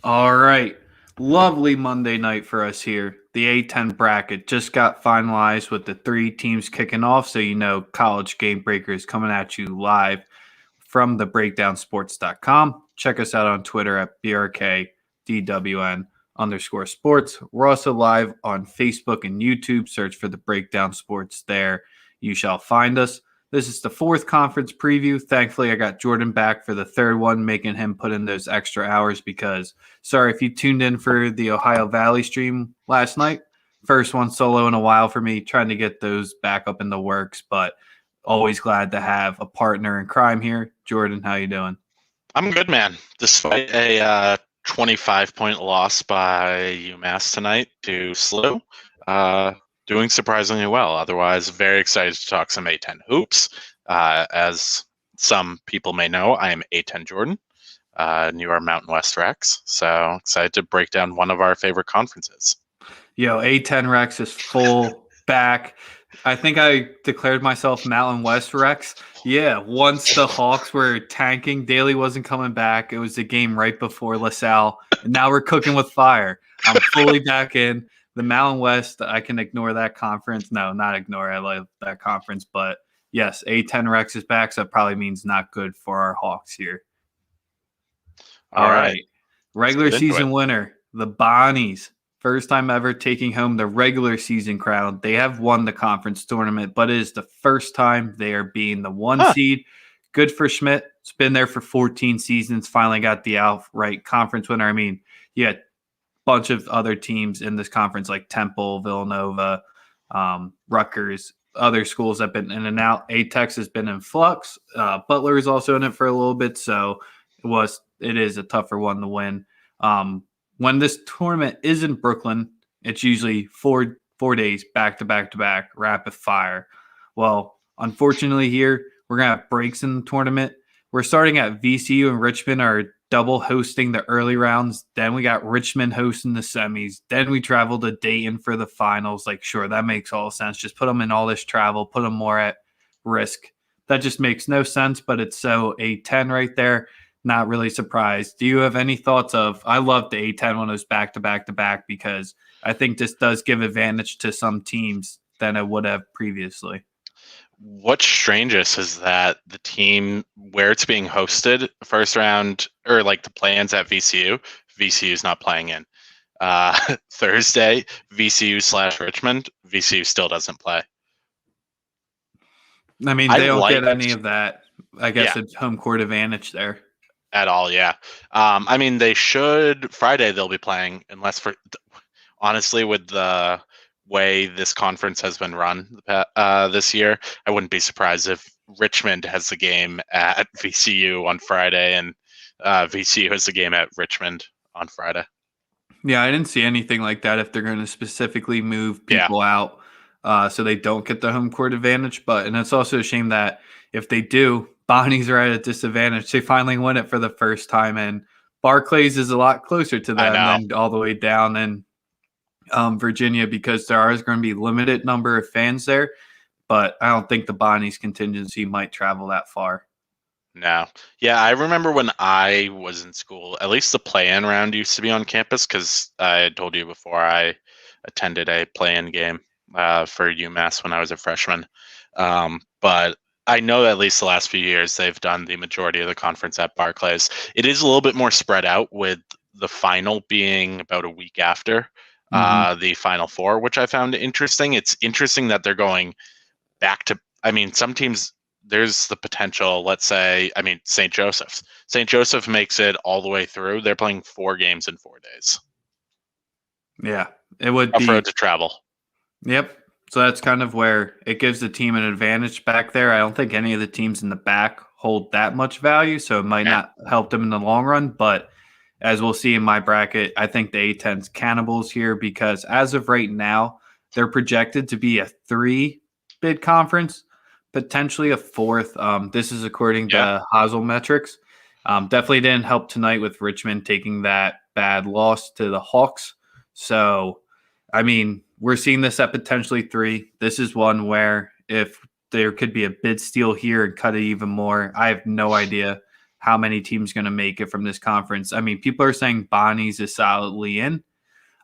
All right. Lovely Monday night for us here. The A10 bracket just got finalized with the three teams kicking off. So, college Gamebreakers coming at you live from the breakdownsports.com. Check us out on Twitter at BRKDWN_sports. We're also live on Facebook and YouTube. Search for the Breakdown Sports there. You shall find us. This is the fourth conference preview. Thankfully, I got Jordan back for the third one, making him put in those extra hours because, sorry if you tuned in for the Ohio Valley stream last night. First one solo in a while for me, trying to get those back up in the works, but always glad to have a partner in crime here. Jordan, how you doing? I'm good, man. Despite a 25-point loss by UMass tonight to SLU, doing surprisingly well. Otherwise, very excited to talk some A10 hoops. As some people may know, I am A10 Jordan, New York Mountain West Rex. So excited to break down one of our favorite conferences. Yo, A10 Rex is full back. I think I declared myself Mountain West Rex. Yeah, once the Hawks were tanking, Daly wasn't coming back. It was the game right before LaSalle. And now we're cooking with fire. I'm fully back in. The Mountain West, I can ignore that conference. No, not ignore. I love that conference. But yes, A10 Rex is back, so it probably means not good for our Hawks here. All right. Regular season winner, the Bonnies. First time ever taking home the regular season crown. They have won the conference tournament, but it is the first time they are being the one seed. Good for Schmidt. It's been there for 14 seasons. Finally got the outright conference winner. I mean, yeah, bunch of other teams in this conference like Temple, Villanova, Rutgers, other schools have been in and out. A-Tex has been in flux. Butler is also in it for a little bit, so it is a tougher one to win. When this tournament is in Brooklyn, it's usually four days back to back to back, rapid fire. Well, unfortunately here, we're going to have breaks in the tournament. We're starting at VCU and Richmond are double hosting the early rounds. Then we got Richmond hosting the semis. Then we travel to Dayton for the finals. Like, sure, that makes all sense. Just put them in all this travel, put them more at risk. That just makes no sense, but it's so A10 right there. Not really surprised. Do you have any thoughts of, I love the A10 when it was back to back to back because I think this does give advantage to some teams than it would have previously. What's strangest is that the team where it's being hosted, first round or like the play-ins at VCU is not playing in. Thursday, VCU/Richmond, VCU still doesn't play. I mean, they don't get any of that. I guess it's home court advantage there. At all, yeah. I mean, they should. Friday they'll be playing, honestly, with the way this conference has been run this year, I wouldn't be surprised if Richmond has the game at VCU on Friday and VCU has the game at Richmond on Friday. Yeah, I didn't see anything like that if they're going to specifically move people out so they don't get the home court advantage. And it's also a shame that if they do, Bonnies are at a disadvantage. They finally win it for the first time, and Barclays is a lot closer to them than all the way down in Virginia because there is going to be limited number of fans there. But I don't think the Bonnies contingency might travel that far. No. Yeah, I remember when I was in school, at least the play-in round used to be on campus because I had told you before I attended a play-in game for UMass when I was a freshman. But I know at least the last few years they've done the majority of the conference at Barclays. It is a little bit more spread out with the final being about a week after the Final Four, which I found interesting. It's interesting that they're going back to, I mean, some teams, there's the potential, let's say, I mean, St. Joseph's. St. Joseph makes it all the way through. They're playing 4 games in 4 days. Yeah, it would be. Tough road to travel. Yep. So that's kind of where it gives the team an advantage back there. I don't think any of the teams in the back hold that much value, so it might not help them in the long run. But as we'll see in my bracket, I think the A10's cannibals here because as of right now, they're projected to be a 3-bid conference, potentially a 4th. This is according to Hazel metrics. Definitely didn't help tonight with Richmond taking that bad loss to the Hawks. So, I mean, we're seeing this at potentially 3. This is one where if there could be a bid steal here and cut it even more, I have no idea how many teams going to make it from this conference. I mean, people are saying Bonnie's is solidly in.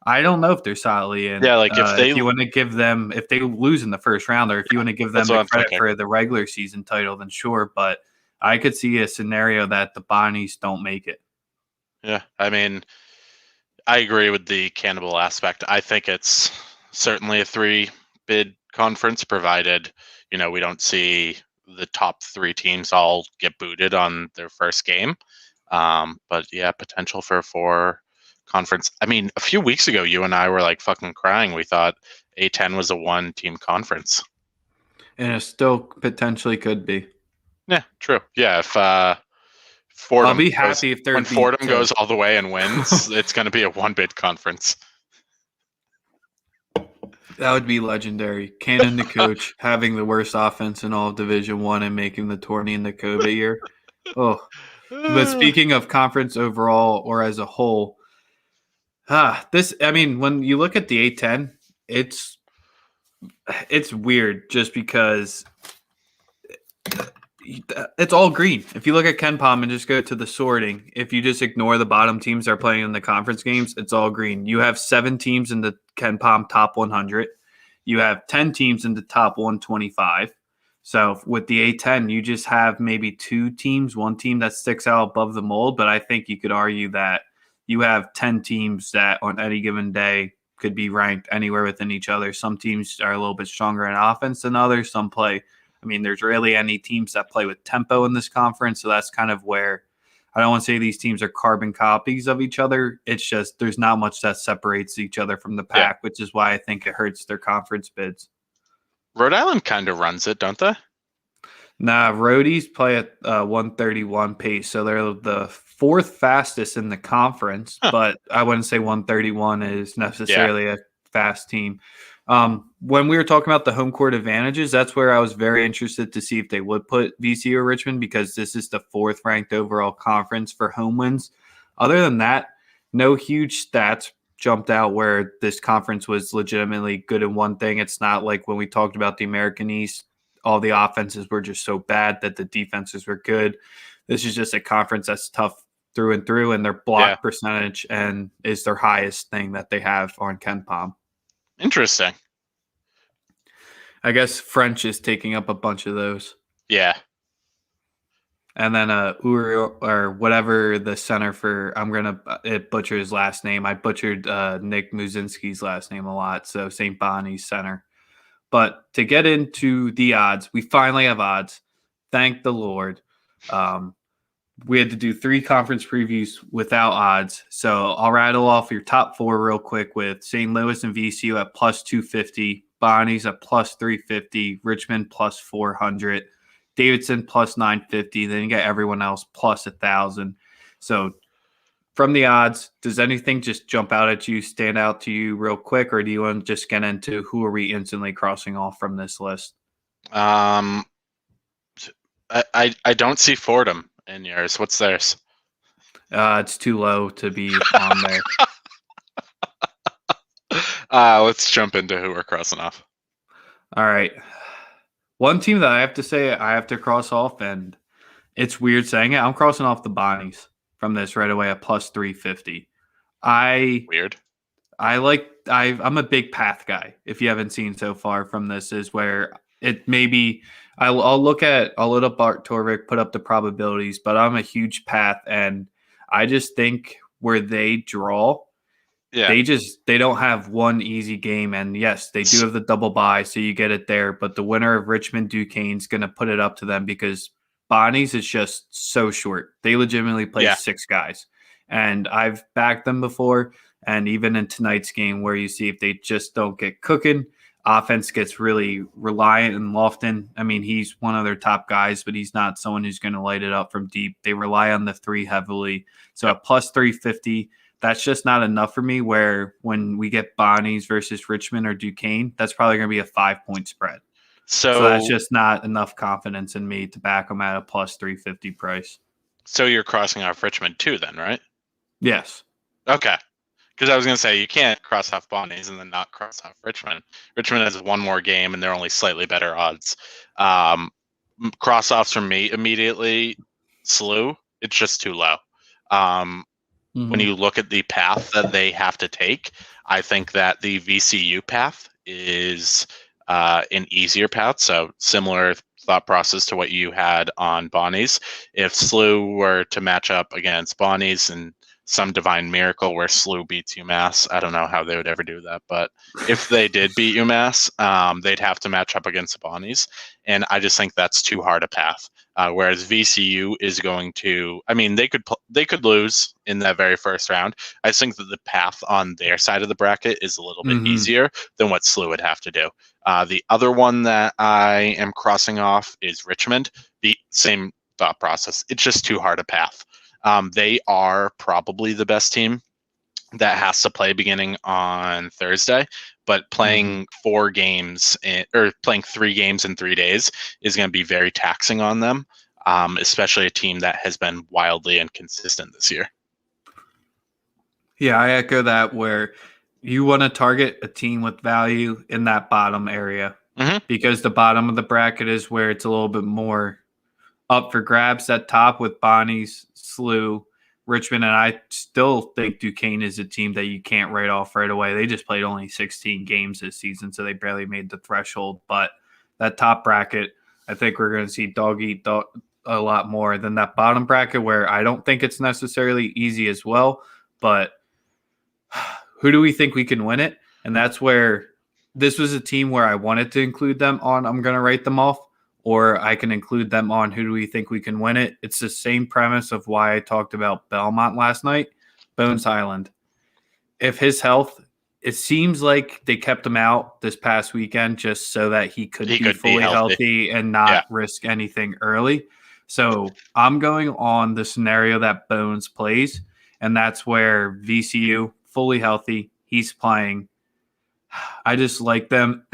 I don't know if they're solidly in. Yeah, like If you want to give them, if they lose in the first round, or if you want to give them that's what the I'm credit thinking. for the regular season title, then sure. But I could see a scenario that the Bonnies don't make it. Yeah, I mean, I agree with the cannibal aspect. I think it's certainly a 3-bid conference, provided we don't see the top 3 teams all get booted on their first game. But yeah, potential for a 4 conference. I mean, a few weeks ago, you and I were like fucking crying. We thought A10 was a 1-team conference, And it still potentially could be. Yeah, true. Yeah, if I'll Fordham be goes happy if they're when beat. Fordham goes all the way and wins, it's going to be a 1-bid conference. That would be legendary. Cannon, the coach, having the worst offense in all of Division One and making the tourney in the COVID year. Oh, but speaking of conference overall or as a whole, I mean, when you look at the A10, it's weird just because it's all green. If you look at Ken Palm and just go to the sorting, if you just ignore the bottom teams that are playing in the conference games, it's all green. You have 7 teams in the Ken Palm top 100. You have 10 teams in the top 125. So with the A10, you just have maybe 2 teams, 1 team that sticks out above the mold. But I think you could argue that you have 10 teams that on any given day could be ranked anywhere within each other. Some teams are a little bit stronger in offense than others. Some play. I mean, there's rarely any teams that play with tempo in this conference. So that's kind of where I don't want to say these teams are carbon copies of each other. It's just there's not much that separates each other from the pack, which is why I think it hurts their conference bids. Rhode Island kind of runs it, don't they? Nah, roadies play at 131 pace, so they're the 4th fastest in the conference, but I wouldn't say 131 is necessarily a fast team. When we were talking about the home court advantages, that's where I was very interested to see if they would put VCU or Richmond, because this is the 4th ranked overall conference for home wins. Other than that, no huge stats jumped out where this conference was legitimately good in one thing. It's not like when we talked about the American East, all the offenses were just so bad that the defenses were good. This is just a conference that's tough through and through, and their block percentage and is their highest thing that they have on Ken Palm. Interesting. I guess French is taking up a bunch of those. Yeah. And then Uri or whatever the center for, I'm going to butcher his last name. I butchered Nick Muzinski's last name a lot. So St. Bonnie's center. But to get into the odds, we finally have odds. Thank the Lord. We had to do 3 conference previews without odds. So I'll rattle off your top 4 real quick with St. Louis and VCU at plus 250, Bonnie's at plus 350, Richmond plus 400, Davidson plus 950. Then you got everyone else plus 1,000. So from the odds, does anything just jump out at you, stand out to you real quick, or do you want to just get into who are we instantly crossing off from this list? I don't see Fordham in yours. What's theirs? It's too low to be on there. Let's jump into who we're crossing off. All right. One team that I have to say I have to cross off, and it's weird saying it, I'm crossing off the Bonnies from this right away at plus 350. Weird. I'm a big path guy. If you haven't seen so far from this, is where it maybe I'll look up Bart Torvik, put up the probabilities, but I'm a huge path, and I just think where they draw, they don't have one easy game. And yes, they do have the double bye, so you get it there. But the winner of Richmond Duquesne's going to put it up to them, because Bonnie's is just so short. They legitimately play 6 guys, and I've backed them before. And even in tonight's game, where you see if they just don't get cooking, offense gets really reliant. And Lofton, I mean, he's one of their top guys, but he's not someone who's going to light it up from deep. They rely on the 3 heavily. So at plus 350, that's just not enough for me, where when we get Bonnie's versus Richmond or Duquesne, that's probably going to be a 5-point spread. So that's just not enough confidence in me to back them at a plus 350 price. So you're crossing off Richmond too then, right? Yes. Okay. Because I was going to say, you can't cross off Bonnie's and then not cross off Richmond. Richmond has 1 more game, and they're only slightly better odds. Cross-offs from me immediately, SLU. It's just too low. Um, when Mhm. you look at the path that they have to take, I think that the VCU path is an easier path. So similar thought process to what you had on Bonnie's. If SLU were to match up against Bonnie's and some divine miracle where SLU beats UMass, I don't know how they would ever do that, but if they did beat UMass, they'd have to match up against the Bonnies, and I just think that's too hard a path. Whereas VCU is going to, I mean, they could lose in that very first round. I think that the path on their side of the bracket is a little bit Mhm. easier than what SLU would have to do. The other one that I am crossing off is Richmond. The same thought process. It's just too hard a path. They are probably the best team that has to play beginning on Thursday, but Mhm. playing 4 games or playing 3 games in 3 days is going to be very taxing on them, especially a team that has been wildly inconsistent this year. Yeah, I echo that where you want to target a team with value in that bottom area Hmm. because the bottom of the bracket is where it's a little bit more up for grabs at top with Bonnie's, SLU, Richmond, and I still think Duquesne is a team that you can't write off right away. They just played only 16 games this season, so they barely made the threshold. But that top bracket, I think we're going to see dog eat dog a lot more than that bottom bracket, where I don't think it's necessarily easy as well. But who do we think we can win it? And that's where this was a team where I wanted to include them on. I'm going to write them off, or I can include them on who do we think we can win it. It's the same premise of why I talked about Belmont last night, Bones Highland. If his health, it seems like they kept him out this past weekend just so that he could He be could be fully healthy. healthy and Yeah. not risk anything early. So I'm going on the scenario that Bones plays, and that's where VCU fully healthy. He's playing. I just like them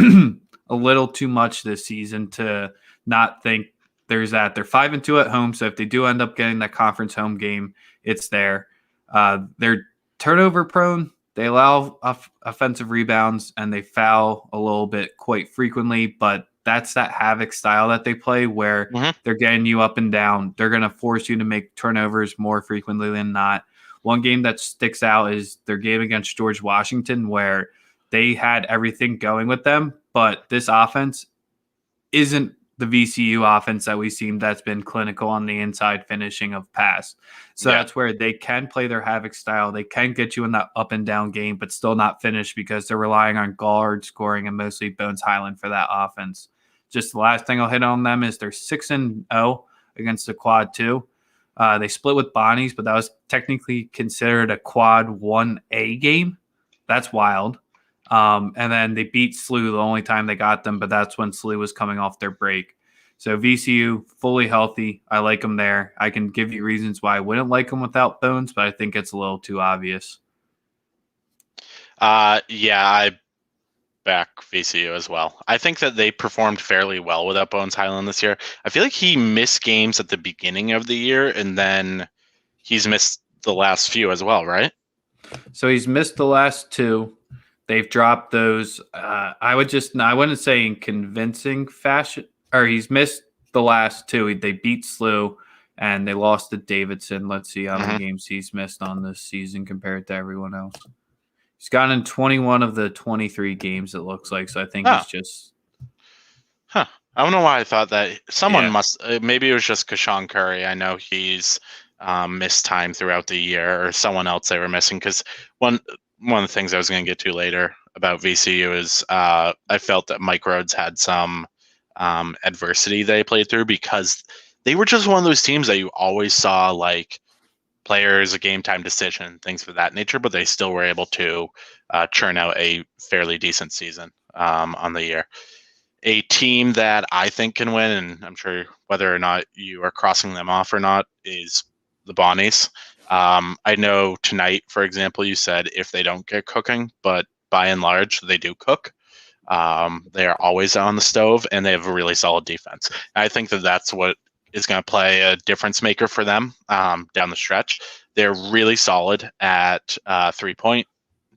a little too much this season to not think there's that. They're 5-2 at home, so if they do end up getting that conference home game, it's there. They're turnover prone. They allow offensive rebounds and they foul a little bit quite frequently, but that's that havoc style that they play where Hmm. they're getting you up and down. They're going to force you to make turnovers more frequently than not. One game that sticks out is their game against George Washington, where they had everything going with them, but this offense isn't the VCU offense that we've seen that's been clinical on the inside finishing of pass. So Yeah. that's where they can play their havoc style. They can get you in that up and down game, but still not finish because they're relying on guard scoring and mostly Bones Highland for that offense. Just the last thing I'll hit on them is they're 6-0 against the quad 2. They split with Bonnie's, but that was technically considered a quad 1A game. That's wild. And then they beat SLU the only time they got them, but that's when SLU was coming off their break. So VCU fully healthy. I like them there. I can give you reasons why I wouldn't like them without Bones, but I think it's a little too obvious. Yeah, I back VCU as well. I think that they performed fairly well without Bones Highland this year. I feel like he missed games at the beginning of the year, and then he's missed the last few as well, right? So he's missed the last 2. They've dropped those. I wouldn't say in convincing fashion, or he's missed the last 2. They beat SLU and they lost to Davidson. Let's see how many Hmm. games he's missed on this season compared to everyone else. He's gotten in 21 of the 23 games, it looks like. So I think Oh, he's just, huh. I don't know why I thought that someone yeah. must. Maybe it was just Kashawn Curry. I know he's missed time throughout the year, or someone else they were missing. Because one of the things I was going to get to later about VCU is I felt that Mike Rhodes had some adversity they played through because they were just one of those teams that you always saw like players, a game time decision, things of that nature, but they still were able to churn out a fairly decent season on the year. A team that I think can win, and I'm sure whether or not you are crossing them off or not, is the Bonnies. I know tonight, for example, you said if they don't get cooking, but by and large, they do cook. They are always on the stove, and they have a really solid defense. And I think that that's what is going to play a difference maker for them down the stretch. They're really solid at 3-point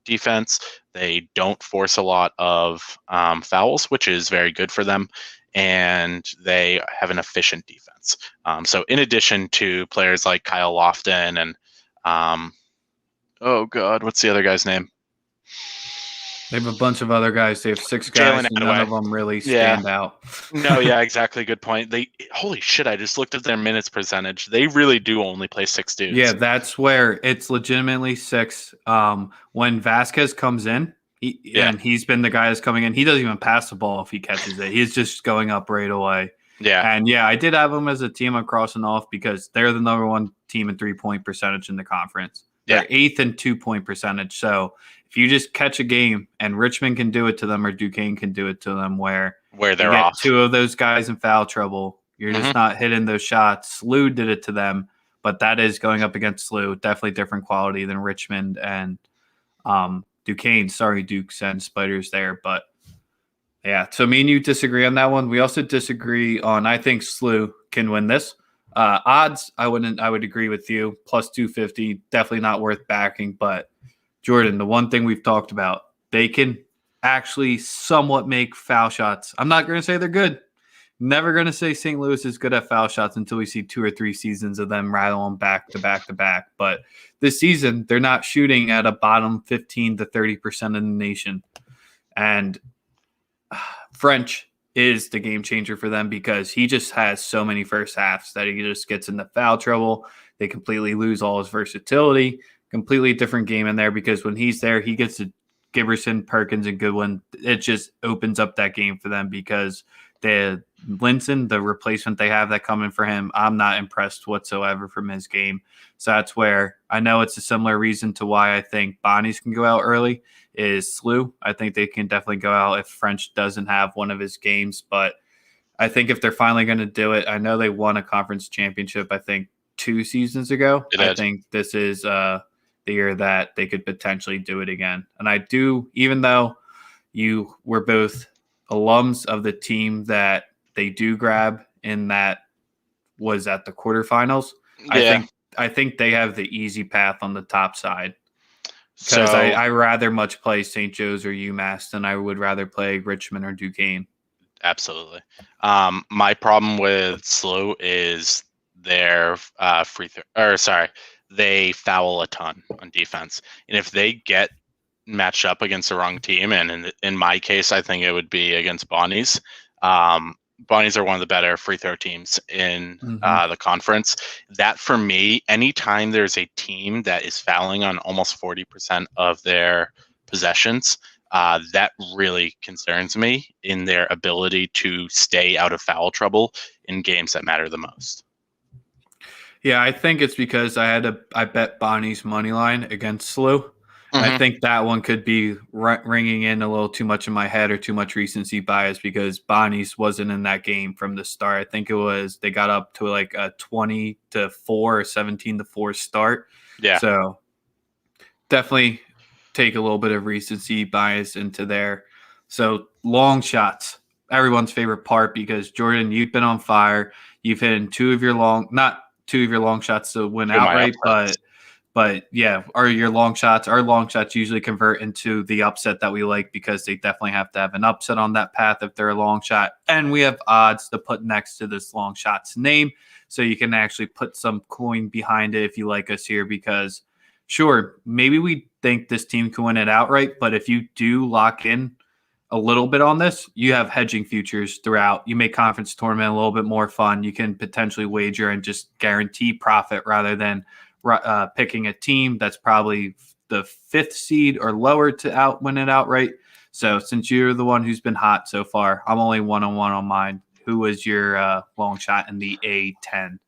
defense. They don't force a lot of fouls, which is very good for them. and they have an efficient defense. So in addition to players like Kyle Lofton and oh God, what's the other guy's name? They have a bunch of other guys. They have 6 guys, Jalen and none of Adaway. them really Yeah. stand out. No, yeah, exactly. Good point. Holy shit, I just looked at their minutes percentage. They really do only play 6 dudes. Yeah, that's where it's legitimately 6. When Vasquez comes in, and he's been the guy that's coming in, he doesn't even pass the ball if he catches it. He's just going up right away. Yeah. And yeah, I did have them as a team I'm crossing off because they're the number 1 team in 3-point percentage in the conference. They're 8th in 2-point percentage. So if you just catch a game and Richmond can do it to them or Duquesne can do it to them where they're get off 2 of those guys in foul trouble, you're just not hitting those shots. SLU did it to them, but that is going up against SLU. Definitely different quality than Richmond and Duquesne. Sorry, Dukes and Spiders there. But yeah, so me and you disagree on that one. We also disagree on, I think SLU can win this. Odds, I would agree with you. Plus 250, definitely not worth backing. But Jordan, the one thing we've talked about, they can actually somewhat make foul shots. I'm not going to say they're good. Never going to say St. Louis is good at foul shots until we see 2 or 3 seasons of them rattling back to back to back. But this season, they're not shooting at a bottom 15 to 30% in the nation. And French is the game changer for them because he just has so many first halves that he just gets into foul trouble. They completely lose all his versatility. Completely different game in there because when he's there, he gets to Giberson, Perkins, and Goodwin. It just opens up that game for them because the Linson, the replacement they have that coming for him, I'm not impressed whatsoever from his game. So that's where I know it's a similar reason to why I think Bonnie's can go out early is SLU. I think they can definitely go out if French doesn't have one of his games. But I think if they're finally going to do it, I know they won a conference championship, I think 2 seasons ago. I think this is the year that they could potentially do it again. And I do, even though you were both alums of the team that they do grab in that was at the quarterfinals, I think they have the easy path on the top side. Because I rather much play St. Joe's or UMass than I would rather play Richmond or Duquesne. Absolutely. My problem with SLU is their they foul a ton on defense, and if they get matched up against the wrong team, and in my case, I think it would be against Bonnies. Bonnies are one of the better free throw teams in the conference. That for me, anytime there's a team that is fouling on almost 40% of their possessions, that really concerns me in their ability to stay out of foul trouble in games that matter the most. Yeah, I think it's because I bet Bonnie's money line against SLU. I think that one could be ringing in a little too much in my head or too much recency bias because Bonnie's wasn't in that game from the start. I think it was they got up to like a 20-4 or 17-4 start. Yeah. So definitely take a little bit of recency bias into there. So long shots, everyone's favorite part because Jordan, you've been on fire. You've hit in not two of your long shots to win outright, but yeah, our long shots usually convert into the upset that we like because they definitely have to have an upset on that path if they're a long shot. And we have odds to put next to this long shot's name. So you can actually put some coin behind it if you like us here because sure, maybe we think this team can win it outright, but if you do lock in a little bit on this, you have hedging futures throughout. You make conference tournament a little bit more fun. You can potentially wager and just guarantee profit rather than picking a team that's probably the 5th seed or lower to win it outright. So since you're the one who's been hot so far, I'm only 1-1 on mine. Who was your long shot in the A10?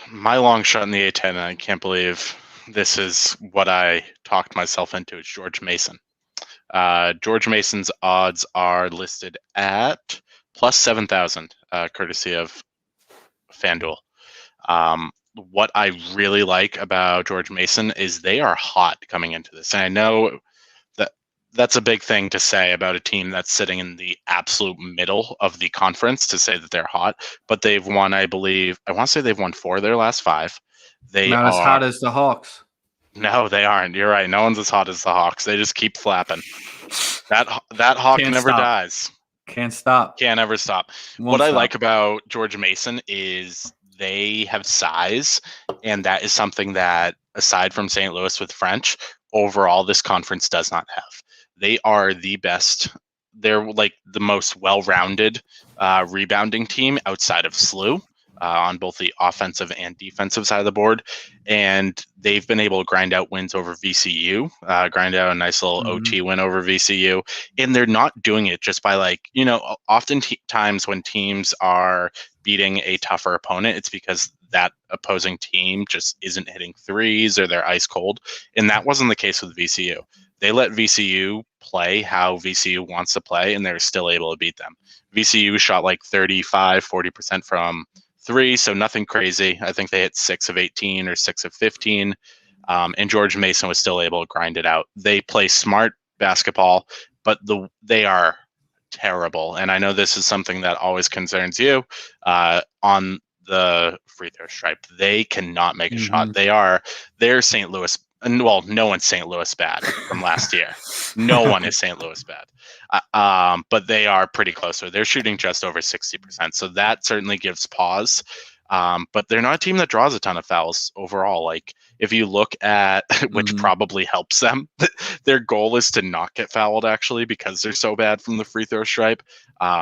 My long shot in the A10, and I can't believe this is what I talked myself into. It's George Mason. George Mason's odds are listed at plus 7,000, courtesy of FanDuel. What I really like about George Mason is they are hot coming into this. And I know that that's a big thing to say about a team that's sitting in the absolute middle of the conference to say that they're hot, but they've won, I want to say they've won 4 of their last 5. They not as hot as the Hawks. No, they aren't. You're right. No one's as hot as the Hawks. They just keep flapping. That hawk never dies. Can't stop. Can't ever stop. Won't What I stop. like about George Mason is they have size, and that is something that, aside from St. Louis with French, overall this conference does not have. They are the best. They're like the most well-rounded rebounding team outside of SLU on both the offensive and defensive side of the board, and they've been able to grind out wins over VCU, grind out a nice little OT win over VCU, and they're not doing it just by oftentimes when teams are beating a tougher opponent, it's because that opposing team just isn't hitting threes or they're ice cold. And that wasn't the case with VCU. They let VCU play how VCU wants to play, and they're still able to beat them. VCU shot like 35-40% from three, so nothing crazy. I think they hit 6 of 18 or 6 of 15. And George Mason was still able to grind it out. They play smart basketball, but they are terrible. And I know this is something that always concerns you on the free throw stripe. They cannot make a shot. They're St. Louis. Well, no one's St. Louis bad from last year. No one is St. Louis bad. But they are pretty close. So they're shooting just over 60%. So that certainly gives pause. But they're not a team that draws a ton of fouls overall. Like, if you look at, which probably helps them, their goal is to not get fouled, actually, because they're so bad from the free throw stripe.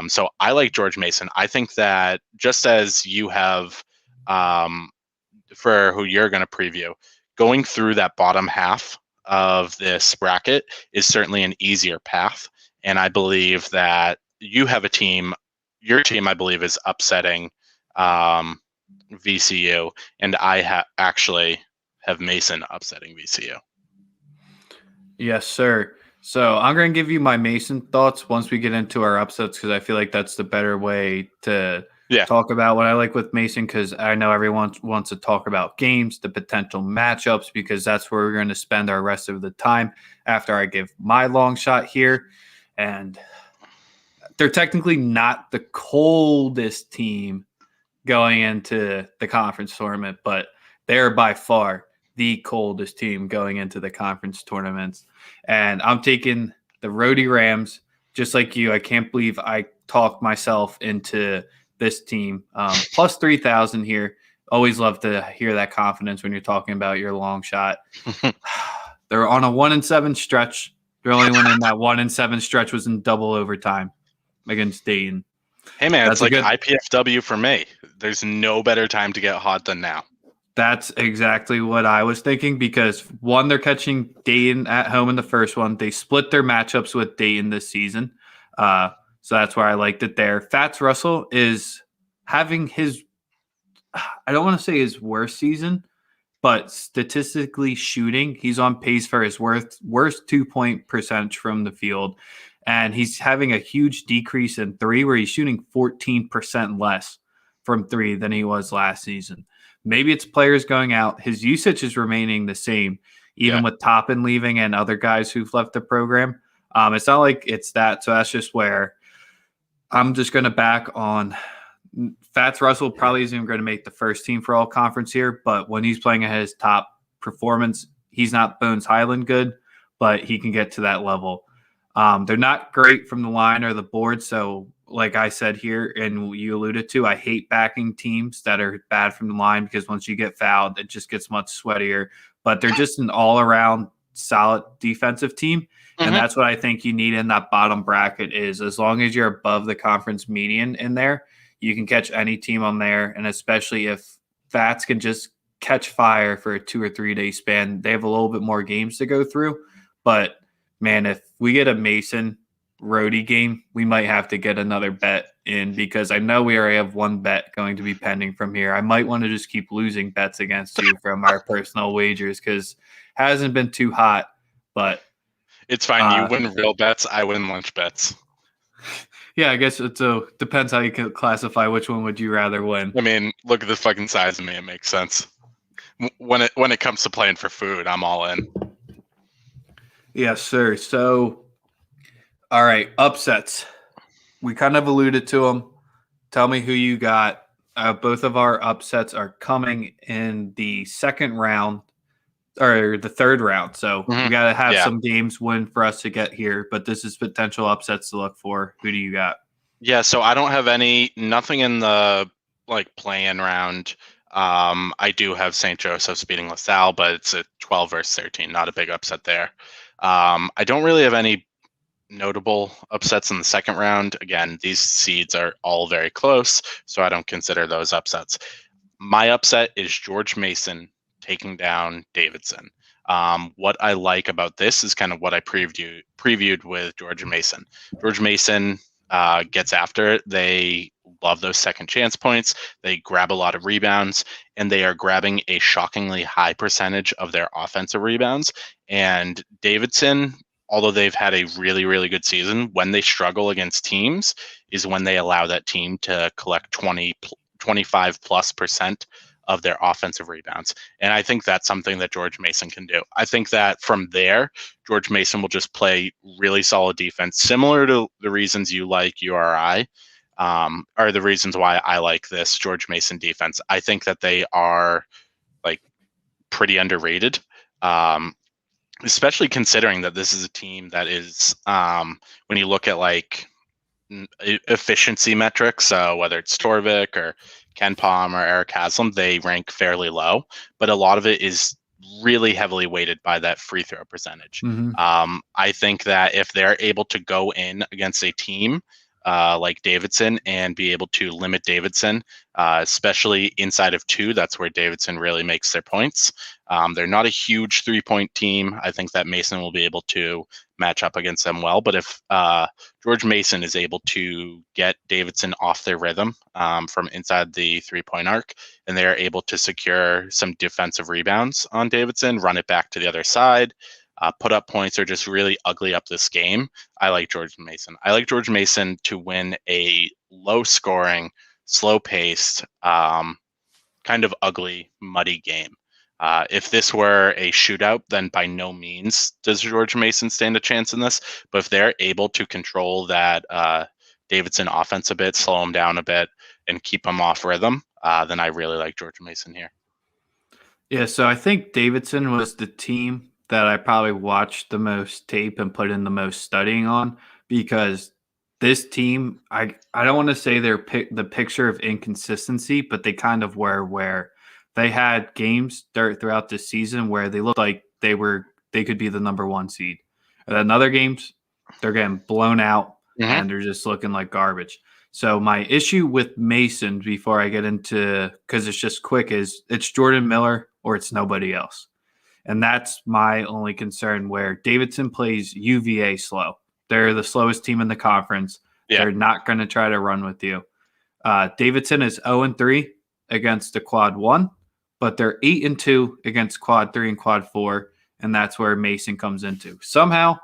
So I like George Mason. I think that just as you have for who you're going to preview, going through that bottom half of this bracket is certainly an easier path. And I believe that you have a team, your team, I believe, is upsetting VCU, and I actually have Mason upsetting VCU. Yes, sir. So I'm going to give you my Mason thoughts once we get into our upsets, because I feel like that's the better way to talk about what I like with Mason, because I know everyone wants to talk about games, the potential matchups, because that's where we're going to spend our rest of the time after I give my long shot here. And they're technically not the coldest team going into the conference tournament, but they're by far the coldest team going into the conference tournaments. And I'm taking the Rhody Rams, just like you. I can't believe I talked myself into this team. Plus 3,000 here. Always love to hear that confidence when you're talking about your long shot. They're on a 1-7 stretch. Their only win in that 1-7 stretch was in double overtime against Dayton. Hey, man, that's like IPFW for me. There's no better time to get hot than now. That's exactly what I was thinking, because one, they're catching Dayton at home in the first one. They split their matchups with Dayton this season. So that's why I liked it there. Fats Russell is having his, I don't want to say his worst season, but statistically shooting, he's on pace for his worst 2-point percentage from the field. And he's having a huge decrease in three, where he's shooting 14% less from three than he was last season. Maybe it's players going out. His usage is remaining the same, even with Toppin leaving and other guys who've left the program. It's not like it's that. So that's just where I'm just going to back on. Fats Russell probably isn't even going to make the first team for all conference here, but when he's playing at his top performance, he's not Bones Highland good, but he can get to that level. They're not great from the line or the board. So like I said here, and you alluded to, I hate backing teams that are bad from the line, because once you get fouled, it just gets much sweatier. But they're just an all-around solid defensive team. And that's what I think you need in that bottom bracket is, as long as you're above the conference median in there, you can catch any team on there. And especially if Fats can just catch fire for a 2 or 3 day span, they have a little bit more games to go through. But man, if we get a Mason Rhody game, we might have to get another bet in, because I know we already have one bet going to be pending from here. I might want to just keep losing bets against you from our personal wagers, because it hasn't been too hot, but it's fine. You win real bets. I win lunch bets. Yeah, I guess it depends how you can classify which one would you rather win. I mean, look at the fucking size of me. It makes sense. When it comes to playing for food, I'm all in. Yes, sir. So, all right, upsets. We kind of alluded to them. Tell me who you got. Both of our upsets are coming in the second round or the third round. So we got to have some games win for us to get here, but this is potential upsets to look for. Who do you got? Yeah, so I don't have nothing in the like play-in round. I do have St. Joseph's beating LaSalle, but it's a 12 versus 13, not a big upset there. I don't really have any notable upsets in the second round. Again, these seeds are all very close, so I don't consider those upsets. My upset is George Mason taking down Davidson. What I like about this is kind of what I previewed with George Mason. George Mason gets after it. They love those second chance points. They grab a lot of rebounds, and they are grabbing a shockingly high percentage of their offensive rebounds. And Davidson, although they've had a really, really good season, when they struggle against teams is when they allow that team to collect 25+% of their offensive rebounds. And I think that's something that George Mason can do. I think that from there, George Mason will just play really solid defense, similar to the reasons you like URI, are the reasons why I like this George Mason defense. I think that they are like pretty underrated. Especially considering that this is a team that is, when you look at like efficiency metrics, so whether it's Torvik or Ken Palm or Eric Haslam, they rank fairly low, but a lot of it is really heavily weighted by that free throw percentage. Mm-hmm. I think that if they're able to go in against a team like Davidson and be able to limit Davidson, especially inside of two, that's where Davidson really makes their points. They're not a huge 3-point team. I think that Mason will be able to match up against them well. But if George Mason is able to get Davidson off their rhythm from inside the 3-point arc, and they are able to secure some defensive rebounds on Davidson, run it back to the other side, put up points, or just really ugly up this game, I like George Mason. I like George Mason to win a low-scoring, slow-paced, kind of ugly, muddy game. If this were a shootout, then by no means does George Mason stand a chance in this. But if they're able to control that Davidson offense a bit, slow him down a bit, and keep him off rhythm, then I really like George Mason here. Yeah, so I think Davidson was the team that I probably watched the most tape and put in the most studying on, because this team, I don't want to say they're the picture of inconsistency, but they kind of were, where they had games throughout the season where they looked like they could be the number one seed. And then other games, they're getting blown out and they're just looking like garbage. So my issue with Mason, before I get into, because it's just quick, is it's Jordan Miller or it's nobody else. And that's my only concern, where Davidson plays UVA slow. They're the slowest team in the conference. Yeah. They're not going to try to run with you. Davidson is 0-3 against the quad 1, but they're 8-2 against quad 3 and quad 4, and that's where Mason comes into. Somehow,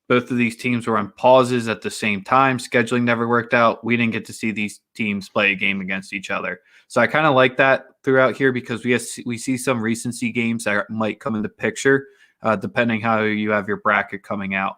both of these teams were on pauses at the same time. Scheduling never worked out. We didn't get to see these teams play a game against each other. So I kind of like that throughout here, because we see some recency games that might come in the picture, depending how you have your bracket coming out.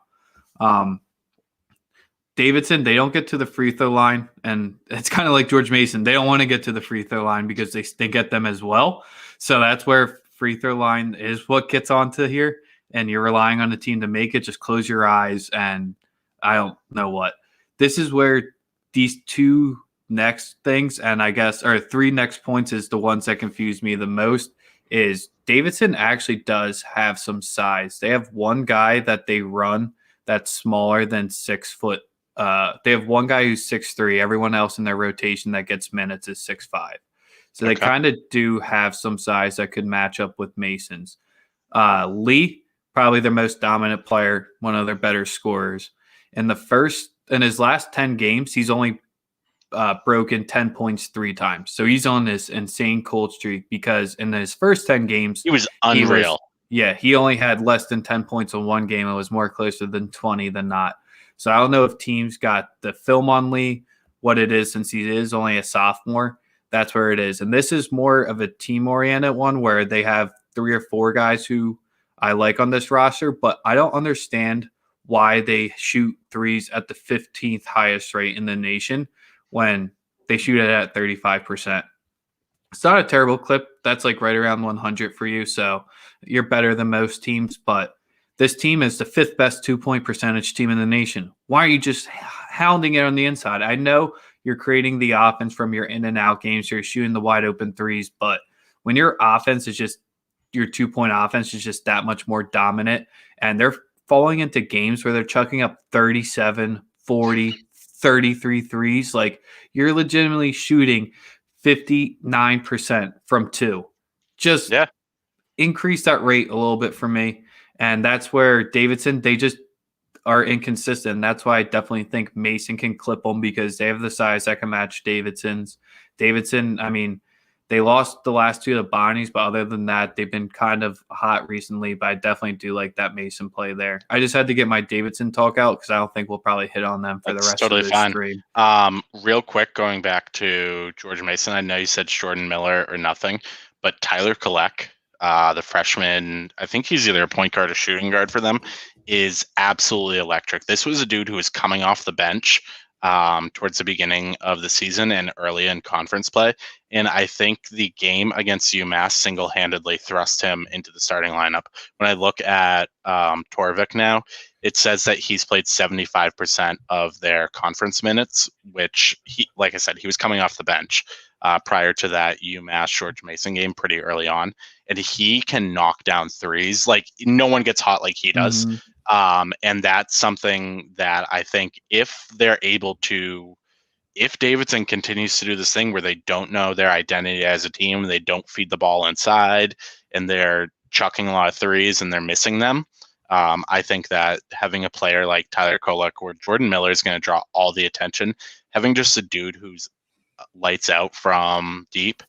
Davidson, they don't get to the free throw line, and it's kind of like George Mason. They don't want to get to the free throw line because they get them as well. So that's where free throw line is what gets onto here, and you're relying on the team to make it. Just close your eyes, and I don't know what. This is where these two next things, and I guess, or three next points, is the ones that confuse me the most. Is Davidson actually does have some size. They have one guy that they run that's smaller than 6 foot. They have one guy who's 6'3". Everyone else in their rotation that gets minutes is 6'5". So they kind of do have some size that could match up with Mason's. Lee, probably their most dominant player, one of their better scorers. In his last 10 games, he's only broken 10 points 3 times. So he's on this insane cold streak, because in his first 10 games, he was unreal. He only had less than 10 points on one game. It was more closer than 20 than not. So I don't know if teams got the film on Lee, what it is, since he is only a sophomore. That's where it is. And this is more of a team-oriented one, where they have 3 or 4 guys who I like on this roster, but I don't understand why they shoot threes at the 15th highest rate in the nation when they shoot it at 35%. It's not a terrible clip. That's like right around 100 for you. So you're better than most teams, but this team is the 5th best 2-point percentage team in the nation. Why are you just pounding it on the inside. I know you're creating the offense from your in and out games. You're shooting the wide open threes, but when your offense is just your 2-point offense is just that much more dominant, and they're falling into games where they're chucking up 37, 40, 33 threes. Like, you're legitimately shooting 59% from two. Just Yeah. increase that rate a little bit for me. And that's where Davidson, they just are inconsistent. That's why I definitely think Mason can clip them because they have the size that can match Davidson's. Davidson, I mean, they lost the last two to Bonnie's, but other than that, they've been kind of hot recently. But I definitely do like that Mason play there. I just had to get my Davidson talk out because I don't think we'll probably hit on them for the rest totally of the fine. stream. Real quick, going back to George Mason, I know you said Jordan Miller or nothing, but Tyler Kolek, the freshman, I think he's either a point guard or shooting guard for them, is absolutely electric. This was a dude who was coming off the bench towards the beginning of the season and early in conference play. And I think the game against UMass single-handedly thrust him into the starting lineup. When I look at Torvik now, it says that he's played 75% of their conference minutes, which, he, like I said, he was coming off the bench prior to that UMass George Mason game pretty early on. And he can knock down threes. Like, no one gets hot like he does. Mm-hmm. And that's something that I think if they're able to, if Davidson continues to do this thing where they don't know their identity as a team, they don't feed the ball inside, and they're chucking a lot of threes and they're missing them, I think that having a player like Tyler Kolek or Jordan Miller is going to draw all the attention. Having just a dude who's lights out from deep,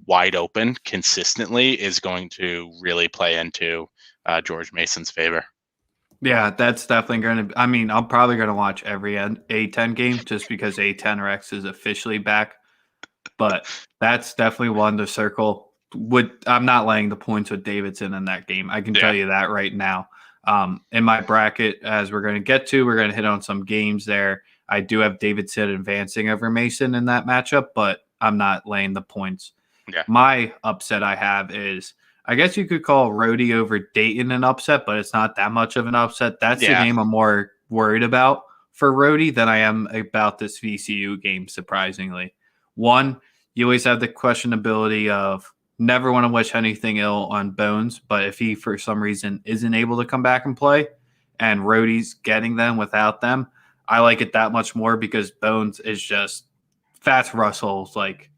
wide open consistently is going to really play into George Mason's favor. Yeah, that's definitely going to – I mean, I'm probably going to watch every A10 game just because A10 Rex is officially back. But that's definitely one to circle. I'm not laying the points with Davidson in that game. I can tell you that right now. In my bracket, as we're going to get to, we're going to hit on some games there. I do have Davidson advancing over Mason in that matchup, but I'm not laying the points. Yeah. My upset I have is – I guess you could call Rhodey over Dayton an upset, but it's not that much of an upset. That's the game I'm more worried about for Rhodey than I am about this VCU game, surprisingly. One, you always have the questionability of never want to wish anything ill on Bones, but if he, for some reason, isn't able to come back and play and Rhodey's getting them without them, I like it that much more because Bones is just Fats Russell's like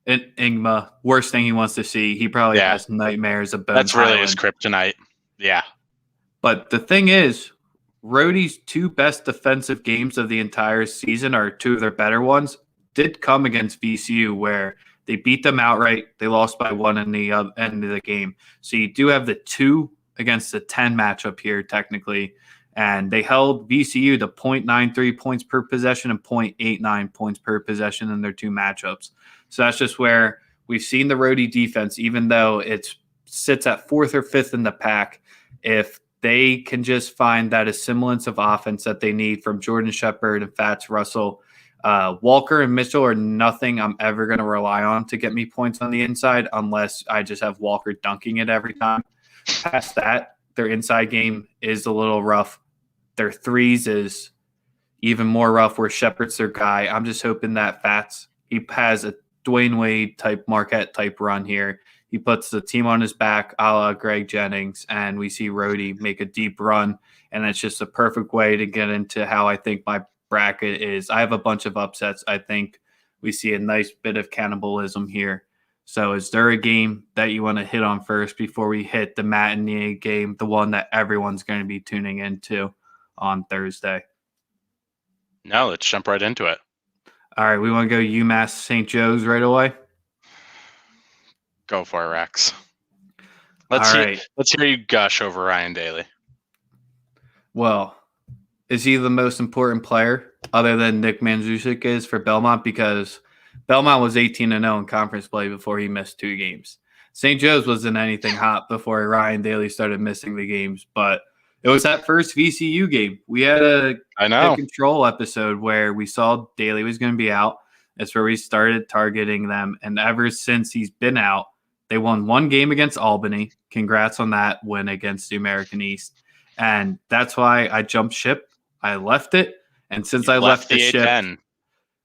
Ingma, worst thing he wants to see. He probably has nightmares of Bones. That's really his kryptonite. Yeah. But the thing is, Rhodey's two best defensive games of the entire season, or two of their better ones, did come against VCU, where they beat them outright. They lost by one in the end of the game. So you do have the 2 against the 10 matchup here, technically. And they held VCU to 0.93 points per possession and 0.89 points per possession in their two matchups. So that's just where we've seen the Rhodey defense, even though it sits at 4th or 5th in the pack, if they can just find that semblance of offense that they need from Jordan Shepard and Fats Russell, Walker and Mitchell are nothing I'm ever going to rely on to get me points on the inside unless I just have Walker dunking it every time. Past that, their inside game is a little rough. Their threes is even more rough where Shepard's their guy. I'm just hoping that Fats, he has a Dwayne Wade type, Marquette type run here. He puts the team on his back, a la Greg Jennings, and we see Rhodey make a deep run. And it's just a perfect way to get into how I think my bracket is. I have a bunch of upsets. I think we see a nice bit of cannibalism here. So is there a game that you want to hit on first before we hit the matinee game, the one that everyone's going to be tuning into on Thursday? No, let's jump right into it. All right, we want to go UMass St. Joe's right away? Go for it, Rex. Let's hear you gush over Ryan Daly. Well, is he the most important player other than Nick Mandzusic is for Belmont? Because Belmont was 18-0 in conference play before he missed 2 games. St. Joe's wasn't anything hot before Ryan Daly started missing the games, but it was that first VCU game. We had a control episode where we saw Daly was going to be out. That's where we started targeting them. And ever since he's been out, they won 1 game against Albany. Congrats on that win against the American East. And that's why I jumped ship. I left it. And since You I left the the ship, A10.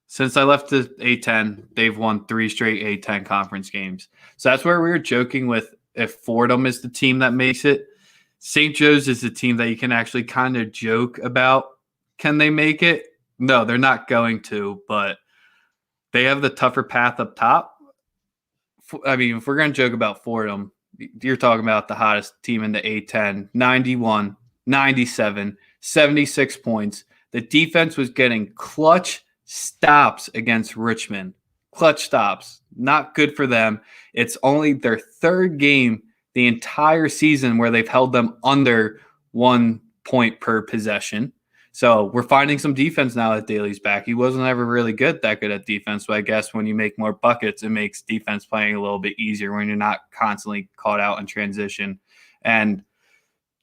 since I left the A10, they've won 3 straight A10 conference games. So that's where we were joking with if Fordham is the team that makes it. St. Joe's is the team that you can actually kind of joke about. Can they make it? No, they're not going to, but they have the tougher path up top. I mean, if we're going to joke about Fordham, you're talking about the hottest team in the A10, 91, 97, 76 points. The defense was getting clutch stops against Richmond. Clutch stops. Not good for them. It's only their third game the entire season where they've held them under 1 point per possession. So we're finding some defense now that Daly's back. He wasn't ever really that good at defense, but I guess when you make more buckets, it makes defense playing a little bit easier when you're not constantly caught out in transition. And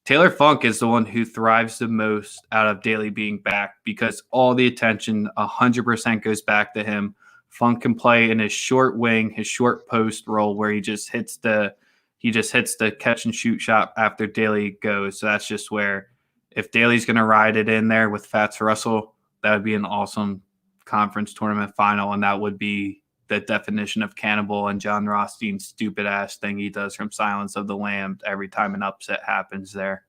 Taylor Funk is the one who thrives the most out of Daly being back because all the attention 100% goes back to him. Funk can play in his short wing, his short post role where he just hits the catch and shoot shot after Daly goes. So that's just where if Daly's going to ride it in there with Fats Russell, that would be an awesome conference tournament final, and that would be the definition of cannibal and John Rothstein's stupid ass thing he does from Silence of the Lambs every time an upset happens there.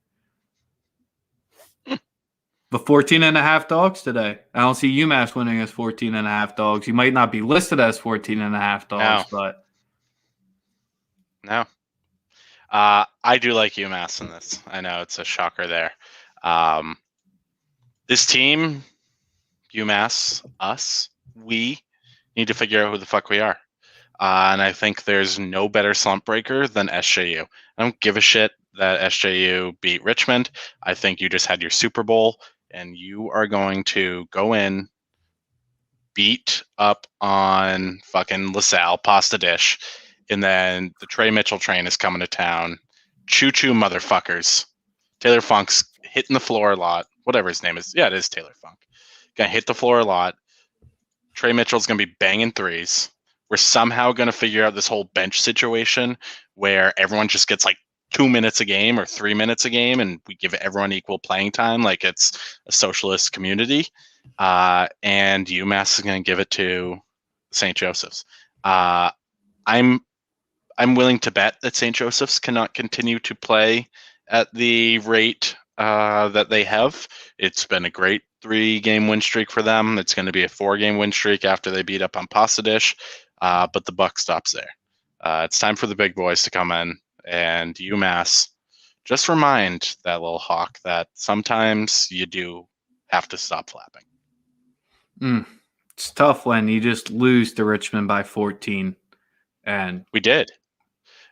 But 14.5 dogs today. I don't see UMass winning as 14.5 dogs. You might not be listed as 14.5 dogs, but no. I do like UMass in this. I know it's a shocker there. This team, UMass, us, we need to figure out who the fuck we are. And I think there's no better slump breaker than SJU. I don't give a shit that SJU beat Richmond. I think you just had your Super Bowl, and you are going to go in, beat up on fucking LaSalle, pasta dish, and then the Trey Mitchell train is coming to town. Choo-choo motherfuckers. Taylor Funk's hitting the floor a lot. Whatever his name is. Yeah, it is Taylor Funk. Gonna hit the floor a lot. Trey Mitchell's gonna be banging threes. We're somehow gonna figure out this whole bench situation where everyone just gets like 2 minutes a game or 3 minutes a game, and we give everyone equal playing time like it's a socialist community. And UMass is gonna give it to St. Joseph's. I'm willing to bet that St. Joseph's cannot continue to play at the rate that they have. It's been a great 3-game win streak for them. It's going to be a 4-game win streak after they beat up on Pasta Dish, but the buck stops there. It's time for the big boys to come in, and UMass, just remind that little hawk that sometimes you do have to stop flapping. It's tough when you just lose to Richmond by 14. And we did.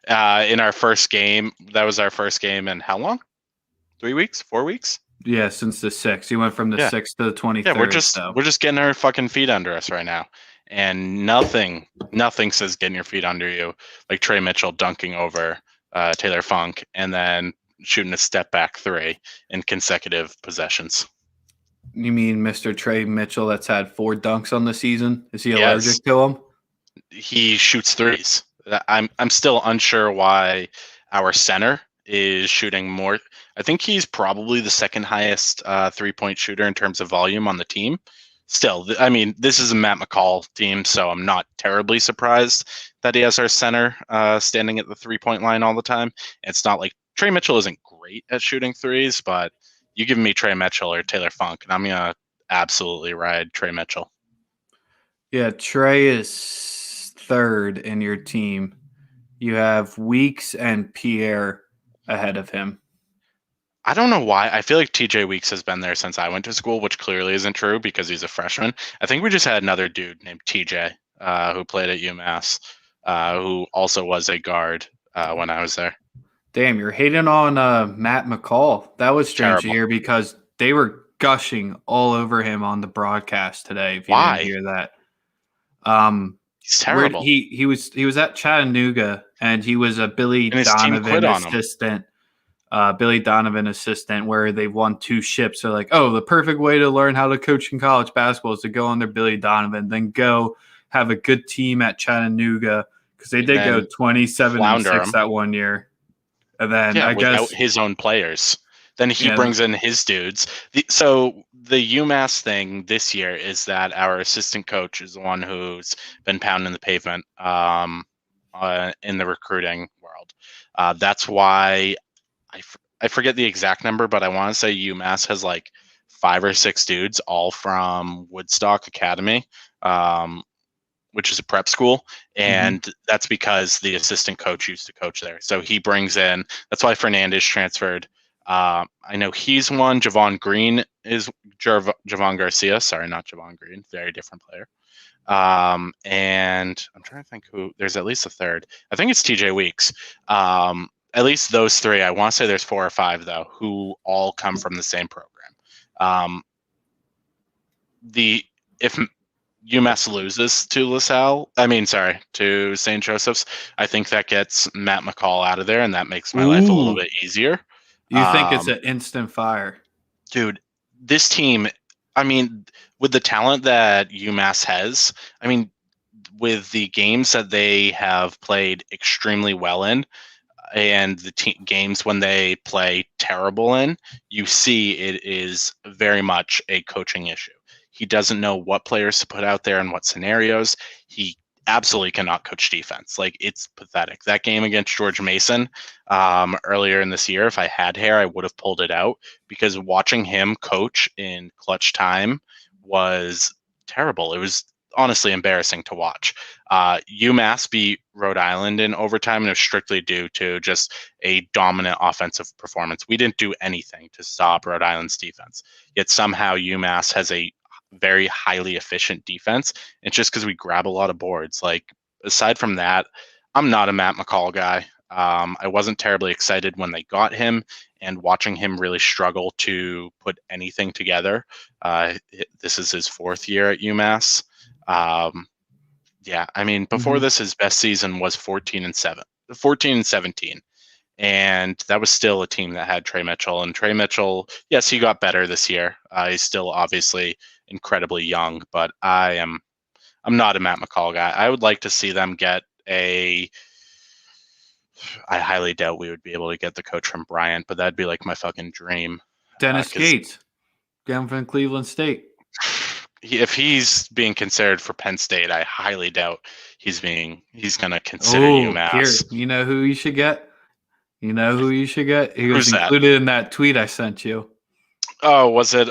In our first game, that was our first game in how long? 3 weeks? 4 weeks? Yeah, since the 6th. You went from the 6th to the 23rd. Yeah, we're just getting our fucking feet under us right now. And nothing says getting your feet under you like Trey Mitchell dunking over Taylor Funk and then shooting a step back 3 in consecutive possessions. You mean Mr. Trey Mitchell that's had 4 dunks on the season? Is he allergic to them? He shoots threes. I'm still unsure why our center is shooting more. I think he's probably the second highest 3-point shooter in terms of volume on the team. Still, I mean, this is a Matt McCall team, so I'm not terribly surprised that he has our center standing at the 3-point line all the time. It's not like Trey Mitchell isn't great at shooting threes, but you give me Trey Mitchell or Taylor Funk, and I'm going to absolutely ride Trey Mitchell. Yeah, Trey is 3rd in your team. You have Weeks and Pierre ahead of him. I don't know why. I feel like TJ Weeks has been there since I went to school, which clearly isn't true because he's a freshman. I think we just had another dude named TJ who played at UMass, who also was a guard when I was there. Damn, you're hating on Matt McCall. That was strange to hear because they were gushing all over him on the broadcast today. If you didn't hear that. He's terrible. He was at Chattanooga and he was a Billy Donovan assistant. Billy Donovan assistant where they've won 2 ships. They're like, oh, the perfect way to learn how to coach in college basketball is to go under Billy Donovan, then go have a good team at Chattanooga because they did go 27-6 that one year. And then I guess his own players. Then he Yeah. brings in his dudes. So the UMass thing this year is that our assistant coach is the one who's been pounding the pavement in the recruiting world. That's why I forget the exact number, but I want to say UMass has like 5 or 6 dudes, all from Woodstock Academy, which is a prep school, and that's because the assistant coach used to coach there. So he brings in. That's why Fernandez transferred. I know he's one. Javon Green is Javon Garcia. Sorry, not Javon Green. Very different player. And I'm trying to think who. There's at least a third. I think it's TJ Weeks. At least those 3. I want to say there's 4 or 5 though, who all come from the same program. If UMass loses to to St. Joseph's, I think that gets Matt McCall out of there, and that makes my life a little bit easier. You think it's an instant fire? Dude, this team, I mean, with the talent that UMass has, I mean, with the games that they have played extremely well in, and the games when they play terrible in, you see it is very much a coaching issue. He doesn't know what players to put out there and what scenarios. He absolutely cannot coach defense. Like, it's pathetic. That game against George Mason earlier in this year, if I had hair, I would have pulled it out, because watching him coach in clutch time was terrible. It was honestly embarrassing to watch. UMass beat Rhode Island in overtime, and it was strictly due to just a dominant offensive performance. We didn't do anything to stop Rhode Island's defense, yet somehow UMass has a very highly efficient defense. It's just because we grab a lot of boards. Like, aside from that, I'm not a Matt McCall guy. I wasn't terribly excited when they got him, and watching him really struggle to put anything together. This is his 4th year at UMass. Yeah, I mean, before this, his best season was 14 and 17, and that was still a team that had Trey Mitchell. And Trey Mitchell, yes, he got better this year. He's still obviously incredibly young, but I'm not a Matt McCall guy. I would like to see them get I highly doubt we would be able to get the coach from Bryant, but that'd be like my fucking dream. Dennis Gates, down from Cleveland State. If he's being considered for Penn State, I highly doubt he's going to consider UMass. Here, you know who you should get? He was included in that tweet I sent you. Oh, was it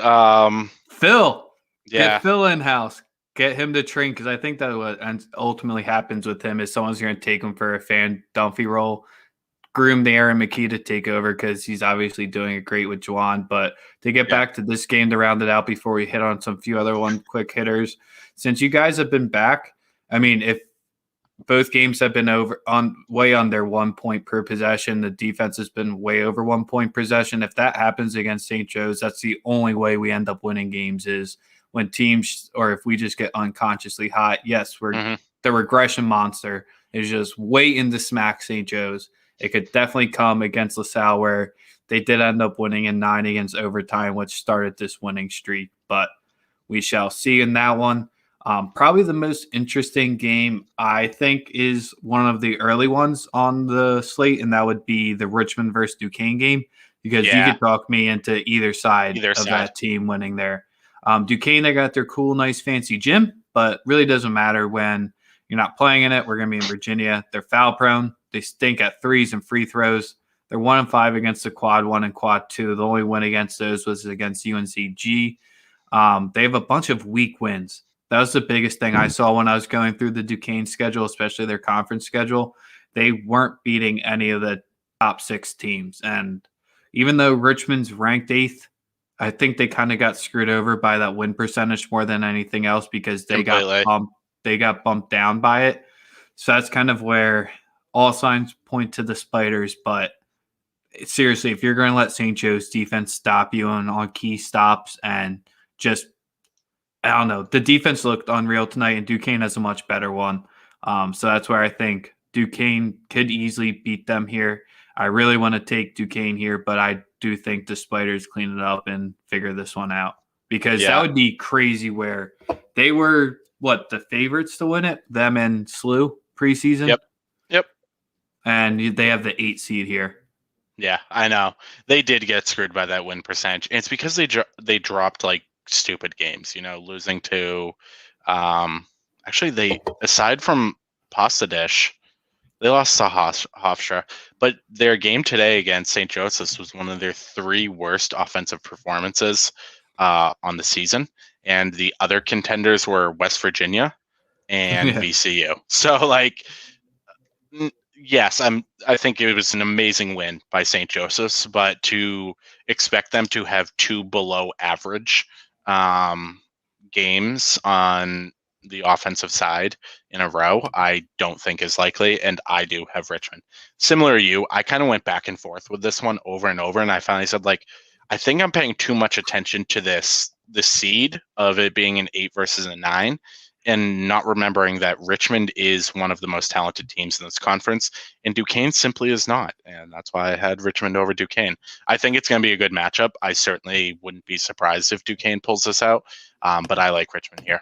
Phil? Yeah. Get Phil in-house. Get him to train, because I think that what ultimately happens with him is someone's going to take him for a Fan Dunphy role, groom the Aaron McKee to take over, because he's obviously doing it great with Juwan. But to get back to this game, to round it out before we hit on some few other quick hitters, since you guys have been back, I mean, if both games have been way under 1 point per possession, the defense has been way over 1 point per possession. If that happens against St. Joe's, that's the only way we end up winning games, is when teams, or if we just get unconsciously hot. Yes, we're the regression monster is just waiting to smack St. Joe's. It could definitely come against LaSalle, where they did end up winning in 9 against overtime, which started this winning streak. But we shall see in that one. Probably the most interesting game, I think, is one of the early ones on the slate, and that would be the Richmond versus Duquesne game, because you could talk me into either side of that team winning there. Duquesne, they got their cool, nice, fancy gym, but really doesn't matter when you're not playing in it. We're going to be in Virginia. They're foul prone. They stink at threes and free throws. They're 1-5 against the quad 1 and quad 2. The only win against those was against UNCG. They have a bunch of weak wins. That was the biggest thing I saw when I was going through the Duquesne schedule, especially their conference schedule. They weren't beating any of the top 6 teams. And even though Richmond's ranked 8th, I think they kind of got screwed over by that win percentage more than anything else, because they got bumped down by it. So that's kind of where all signs point to the Spiders. But seriously, if you're going to let St. Joe's defense stop you on key stops and just, I don't know, the defense looked unreal tonight, and Duquesne has a much better one. So that's where I think Duquesne could easily beat them here. I really want to take Duquesne here, but I do think the Spiders clean it up and figure this one out, because that would be crazy, where they were, the favorites to win it, them and SLU preseason? Yep. And they have the 8 seed here. Yeah. I know. They did get screwed by that win percentage. And it's because they dropped like stupid games, losing to actually they aside from Pasta Dish, they lost to Hofstra, but their game today against St. Joseph's was one of their 3 worst offensive performances on the season. And the other contenders were West Virginia and Yeah. VCU. So like yes, I think it was an amazing win by St. Joseph's, but to expect them to have 2 below average games on the offensive side in a row, I don't think is likely, and I do have Richmond. Similar to you, I kind of went back and forth with this one over and over, and I finally said, like, I think I'm paying too much attention to the seed of it being an 8 versus a 9, and not remembering that Richmond is one of the most talented teams in this conference, and Duquesne simply is not, and that's why I had Richmond over Duquesne. I think it's going to be a good matchup. I certainly wouldn't be surprised if Duquesne pulls this out, but I like Richmond here.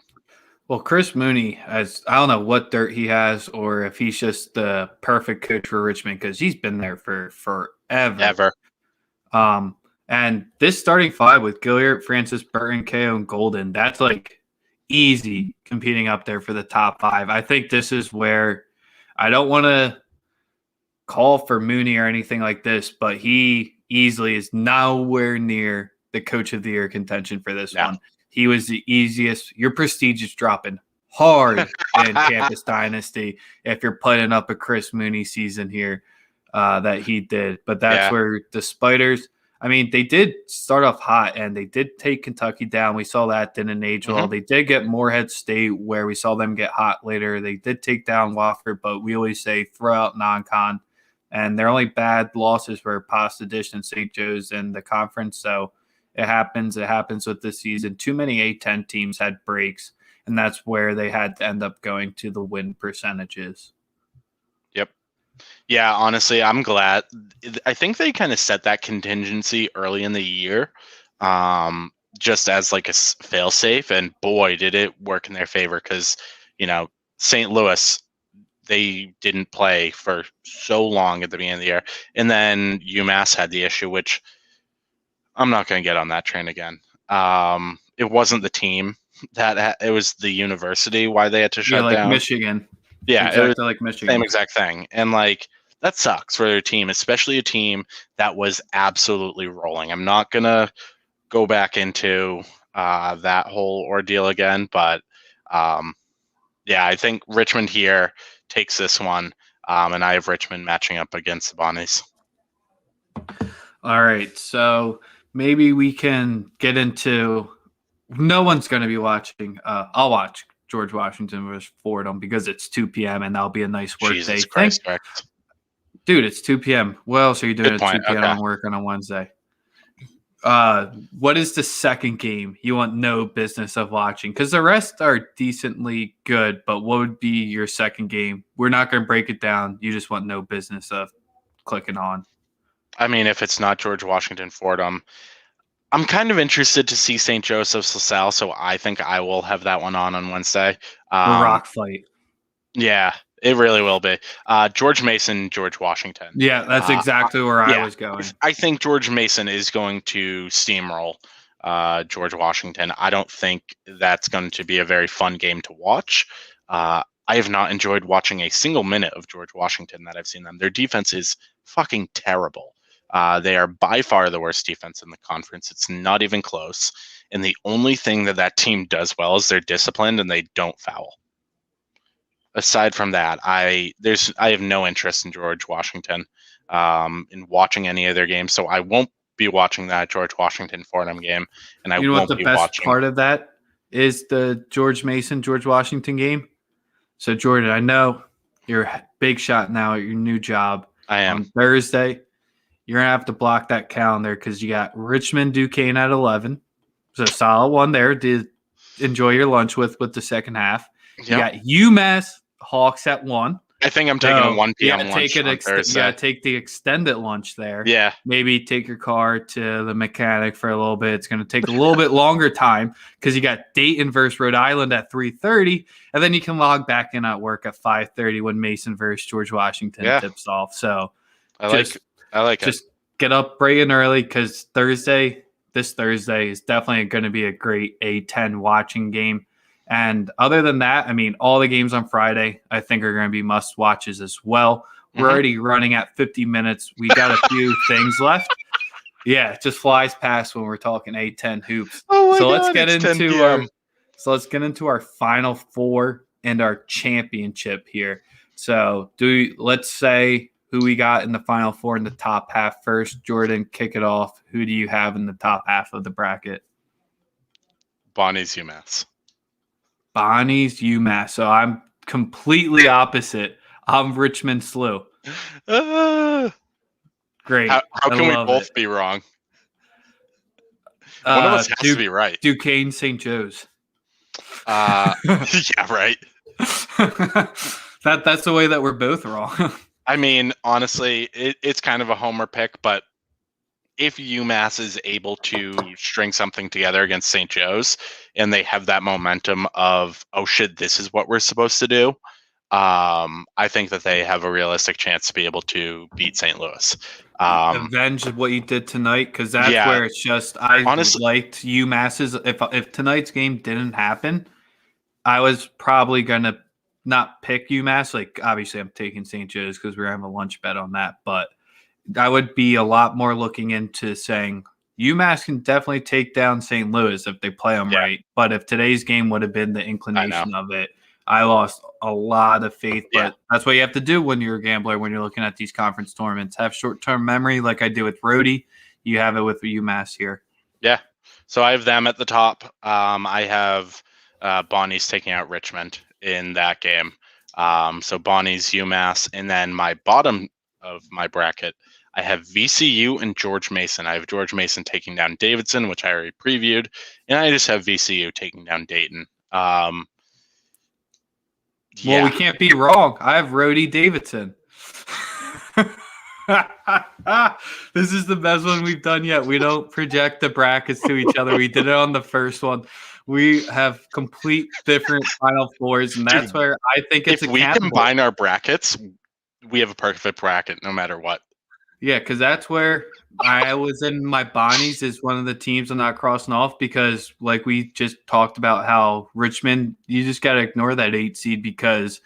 Well, Chris Mooney I don't know what dirt he has or if he's just the perfect coach for Richmond because he's been there for forever. And this starting 5 with Gilliard, Francis, Burton, KO, and Golden, that's like easy competing up there for the top 5. I think this is where I don't want to call for Mooney or anything like this, but he easily is nowhere near the coach of the year contention for this one. He was the easiest. Your prestige is dropping hard in Campus Dynasty if you're putting up a Chris Mooney season here that he did. But that's where the Spiders, I mean, they did start off hot, and they did take Kentucky down. We saw that didn't age well. They did get Morehead State, where we saw them get hot later. They did take down Wofford, but we always say throw out non-con. And their only bad losses were Pasta Dish and St. Joe's in the conference. So it happens. It happens with this season. Too many A10 teams had breaks, and that's where they had to end up going to the win percentages. Yep. Yeah, honestly, I'm glad. I think they kind of set that contingency early in the year, just as like a fail-safe, and boy, did it work in their favor because, St. Louis, they didn't play for so long at the beginning of the year, and then UMass had the issue, which I'm not going to get on that train again. It wasn't the team it was the university why they had to shut down. Michigan. Yeah, exactly, it was like Michigan. Same exact thing. And like that sucks for their team, especially a team that was absolutely rolling. I'm not going to go back into that whole ordeal again, but I think Richmond here takes this one, and I have Richmond matching up against the Bonnies. All right, so maybe we can get into no one's going to be watching. I'll watch George Washington versus Fordham because it's 2 p.m. and that'll be a nice work Jesus day. Christ, dude, it's 2 p.m. What else are you doing at 2 p.m. on work on a Wednesday? What is the second game you want no business of watching? Because the rest are decently good, but what would be your second game? We're not going to break it down. You just want no business of clicking on. I mean, if it's not George Washington Fordham, I'm kind of interested to see St. Joseph's LaSalle, so I think I will have that one on Wednesday. The rock fight. Yeah, it really will be. George Mason, George Washington. Yeah, that's exactly where I was going. I think George Mason is going to steamroll George Washington. I don't think that's going to be a very fun game to watch. I have not enjoyed watching a single minute of George Washington that I've seen them. Their defense is fucking terrible. They are by far the worst defense in the conference. It's not even close. And the only thing that team does well is they're disciplined and they don't foul. Aside from that, I have no interest in George Washington in watching any of their games. So I won't be watching that George Washington Fordham game. And I won't be watching. You know what the best part of that is? The George Mason, George Washington game. So Jordan, I know you're a big shot now at your new job. I am. On Thursday, you're going to have to block that calendar because you got Richmond Duquesne at 11. So solid one there to enjoy your lunch with the second half. Yep. You got UMass Hawks at 1. I think I'm taking a 1 p.m. lunch on Thursday. You got to take the extended lunch there. Yeah. Maybe take your car to the mechanic for a little bit. It's going to take a little bit longer time because you got Dayton versus Rhode Island at 3:30, and then you can log back in at work at 5:30 when Mason versus George Washington tips off. So I like it. Just get up bright and early because this Thursday is definitely going to be a great A10 watching game. And other than that, I mean, all the games on Friday I think are going to be must watches as well. We're already running at 50 minutes. We got a few things left. Yeah, it just flies past when we're talking A10 hoops. Oh my so God, let's get it's 10 into p.m. let's get into our final four and our championship here. So let's say who we got in the final four in the top half first. Jordan, kick it off. Who do you have in the top half of the bracket? Bonnie's UMass. Bonnie's UMass. So I'm completely opposite. I'm Richmond SLU. Great. How can we both it. be wrong? One of us has to be right. Duquesne St. Joe's. Yeah, right. That's the way that we're both wrong. I mean, honestly, it's kind of a homer pick, but if UMass is able to string something together against St. Joe's and they have that momentum of, oh shit, this is what we're supposed to do, I think that they have a realistic chance to be able to beat St. Louis. Avenge what you did tonight, because that's where it's just honestly liked UMass's. If tonight's game didn't happen, I was probably gonna not pick UMass. Like obviously, I'm taking St. Joe's because we're having a lunch bet on that, but I would be a lot more looking into saying UMass can definitely take down St. Louis if they play them right. But if today's game would have been the inclination of it, I lost a lot of faith. But that's what you have to do when you're a gambler, when you're looking at these conference tournaments. Have short-term memory like I do with Rhody. You have it with UMass here. Yeah. So I have them at the top. I have Bonnie's taking out Richmond in that game. So Bonnie's UMass. And then my bottom of my bracket, I have VCU and George Mason. I have George Mason taking down Davidson, which I already previewed, and I just have VCU taking down Dayton. Well, we can't be wrong. I have Rhody Davidson. This is the best one we've done yet. We don't project the brackets to each other. We did it on the first one. We have complete different final fours, and that's where I think it's if we combine our brackets, we have a perfect bracket no matter what. Yeah, because that's where I was in my Bonnies is one of the teams I'm not crossing off because, like we just talked about, how Richmond, you just got to ignore that 8 seed because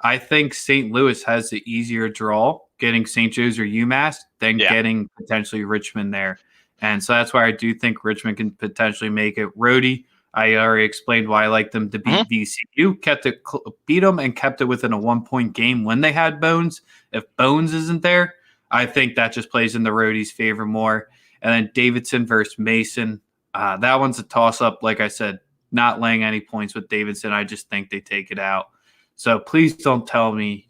I think St. Louis has the easier draw getting St. Joe's or UMass than getting potentially Richmond there. And so that's why I do think Richmond can potentially make it. Rhody, I already explained why I like them to beat VCU, beat them and kept it within a 1-point game when they had Bones. If Bones isn't there, I think that just plays in the Rhody's favor more. And then Davidson versus Mason. That one's a toss-up. Like I said, not laying any points with Davidson. I just think they take it out. So please don't tell me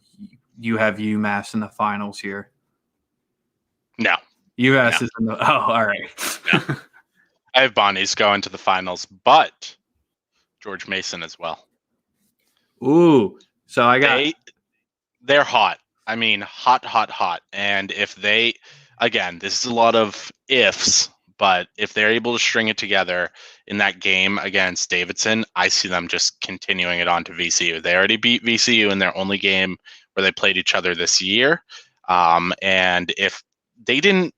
you have UMass in the finals here. No. UMass is in the – oh, all right. No. I have Bonnie's going to the finals, but George Mason as well. Ooh. So I got – they're hot. I mean, hot. And if they, again, this is a lot of ifs, but if they're able to string it together in that game against Davidson, I see them just continuing it on to VCU. They already beat VCU in their only game where they played each other this year. And if they didn't,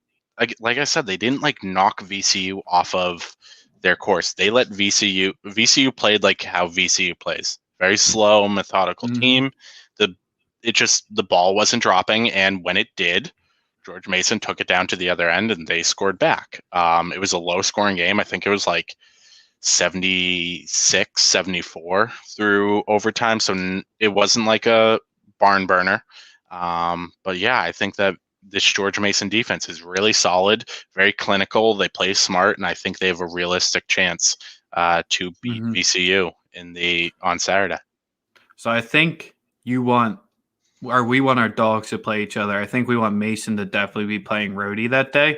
like I said, they didn't like knock VCU off of their course. They let VCU played like how VCU plays. Very slow, methodical team. The ball wasn't dropping, and when it did, George Mason took it down to the other end, and they scored back. It was a low-scoring game. I think it was like 76, 74 through overtime, so it wasn't like a barn burner. But yeah, I think that this George Mason defense is really solid, very clinical. They play smart, and I think they have a realistic chance to beat VCU on Saturday. So I think we want our dogs to play each other. I think we want Mason to definitely be playing Rhody that day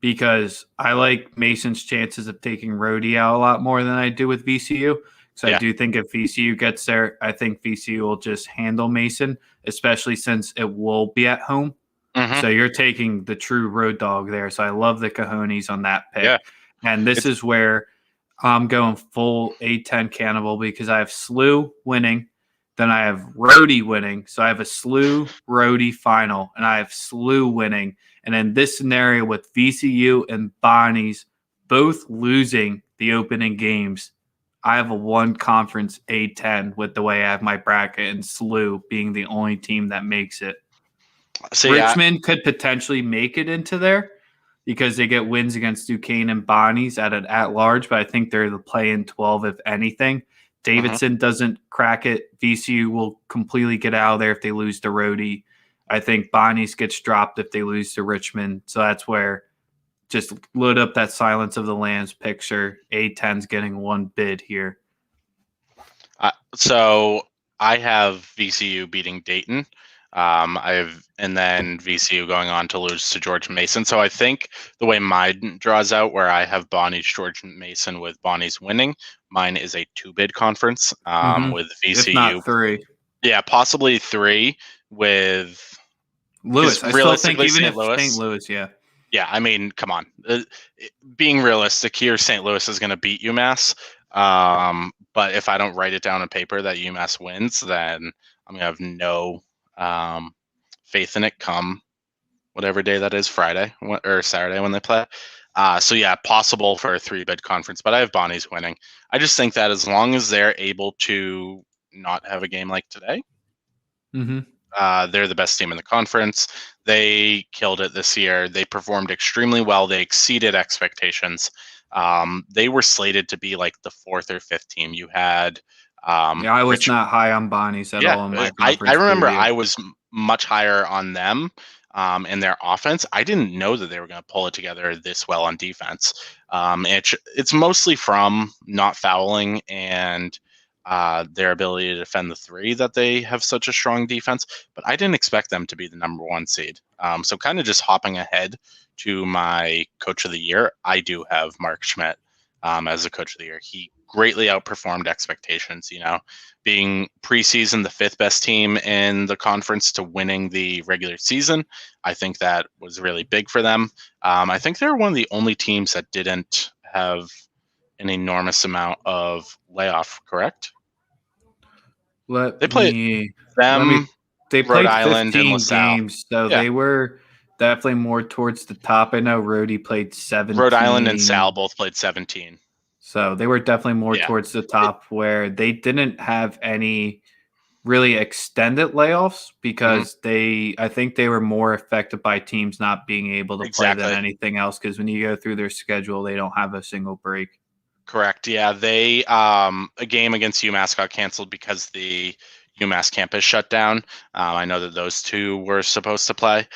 because I like Mason's chances of taking Rhody out a lot more than I do with VCU. So I do think if VCU gets there, I think VCU will just handle Mason, especially since it will be at home. So you're taking the true road dog there. So I love the cojones on that pick. Yeah. And this is where I'm going full A10 cannibal because I have SLU winning Then I have Rhodey winning. So I have a SLU Rhodey final, and I have SLU winning. And in this scenario with VCU and Bonnie's both losing the opening games, I have a one conference A10 with the way I have my bracket, and SLU being the only team that makes it. So Richmond could potentially make it into there because they get wins against Duquesne and Bonnie's at large, but I think they're the play-in 12 if anything. Davidson doesn't crack it. VCU will completely get out of there if they lose to Rhodey. I think Bonnie's gets dropped if they lose to Richmond. So that's where just load up that Silence of the Lambs picture. A10's getting one bid here. So I have VCU beating Dayton. And then VCU going on to lose to George Mason. So I think the way mine draws out, where I have Bonnie's George Mason with Bonnie's winning, mine is a 2-bid conference with VCU. If not 3. Yeah, possibly 3 with Lewis. I still think even if St. Louis, yeah. Yeah, I mean, come on. Being realistic here, St. Louis is going to beat UMass. But if I don't write it down on paper that UMass wins, then I'm going to have no faith in it come whatever day that is, Friday or Saturday when they play. So yeah, possible for a 3-bid conference, but I have Bonnie's winning. I just think that as long as they're able to not have a game like today, they're the best team in the conference. They killed it this year. They performed extremely well. They exceeded expectations. They were slated to be like the 4th or 5th team. You had I was not high on Bonnie's at all in my conference. I remember preview. I was much higher on them in their offense. I didn't know that they were going to pull it together this well on defense. It's mostly from not fouling and their ability to defend the 3 that they have such a strong defense. But I didn't expect them to be the number 1 seed. So kind of just hopping ahead to my coach of the year, I do have Mark Schmidt as a coach of the year. He greatly outperformed expectations, being preseason the 5th best team in the conference to winning the regular season. I think that was really big for them. I think they're one of the only teams that didn't have an enormous amount of layoff, correct? They played Rhode Island 15 and LaSalle. games, so they were definitely more towards the top. I know Rhodey played 17. Rhode Island and Sal both played 17. So they were definitely more towards the top, where they didn't have any really extended layoffs because I think they were more affected by teams not being able to play than anything else. Because when you go through their schedule, they don't have a single break. Correct. Yeah, they a game against UMass got canceled because the UMass campus shut down. I know that those 2 were supposed to play.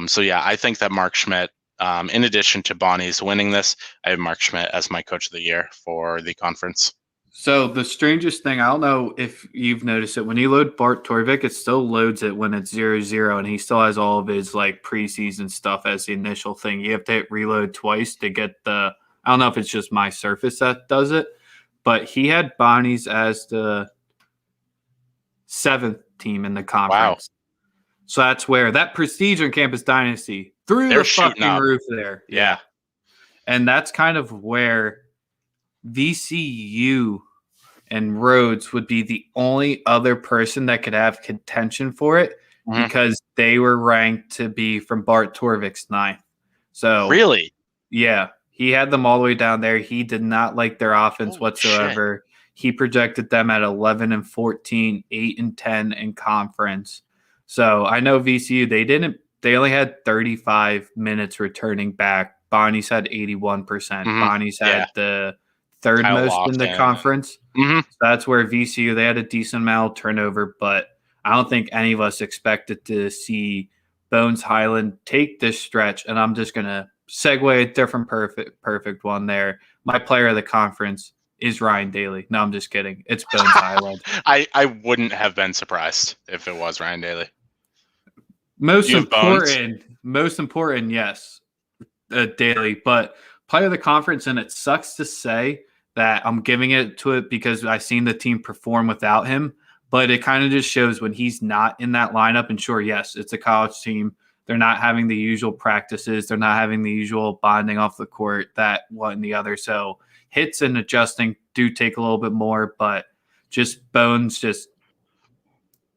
So yeah, I think that Mark Schmidt, in addition to Bonnie's winning this, I have Mark Schmidt as my coach of the year for the conference. So the strangest thing, I don't know if you've noticed it, when you load Bart Torvik, it still loads it when it's 0-0, and he still has all of his like preseason stuff as the initial thing. You have to hit reload twice to get the – I don't know if it's just my Surface that does it, but he had Bonnie's as the 7th team in the conference. Wow. So that's where that prestige on Campus Dynasty through the fucking roof there. Yeah. And that's kind of where VCU and Rhodes would be the only other person that could have contention for it because they were ranked to be from Bart Torvik's 9th. So really? Yeah. He had them all the way down there. He did not like their offense whatsoever. Shit. He projected them at 11-14, 8-10 in conference. So I know VCU, they only had 35 minutes returning back. Bonnie's had 81%. Bonnie's had the 3rd Kyle most Lofton in the conference. So that's where VCU, they had a decent amount of turnover, but I don't think any of us expected to see Bones Highland take this stretch. And I'm just going to segue a different perfect one there. My player of the conference is Ryan Daly. No, I'm just kidding. It's Bones Highland. I wouldn't have been surprised if it was Ryan Daly. Most important, yes, Daly. But player of the conference, and it sucks to say that I'm giving it to it because I've seen the team perform without him. But it kind of just shows when he's not in that lineup. And sure, yes, it's a college team. They're not having the usual practices. They're not having the usual bonding off the court, that, one, and the other. So hits and adjusting do take a little bit more, but just Bones just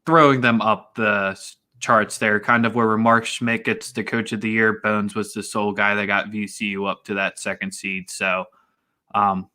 throwing them up the charts there, kind of where Mark Schmidt gets the Coach of the Year. Bones was the sole guy that got VCU up to that second seed. So,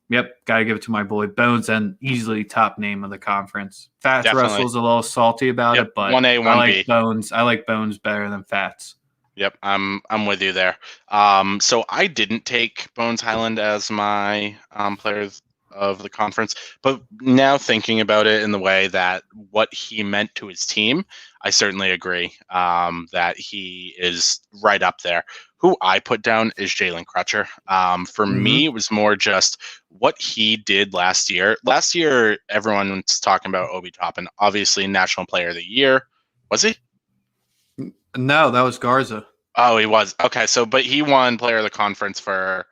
yep, got to give it to my boy Bones, and easily top name of the conference. Fats Definitely. Russell's a little salty about Yep. it, but 1A, I 1B. like Bones. I like Bones better than Fats. Yep, I'm with you there. So I didn't take Bones Highland as my players of the conference, but now thinking about it in the way that what he meant to his team, I certainly agree that he is right up there. Who I put down is Jalen Crutcher. For me, it was more just what he did last year. Last year, everyone was talking about Obi Toppin, obviously National Player of the Year. Was he? No, that was Garza. Oh, he was. Okay, so but he won player of the conference for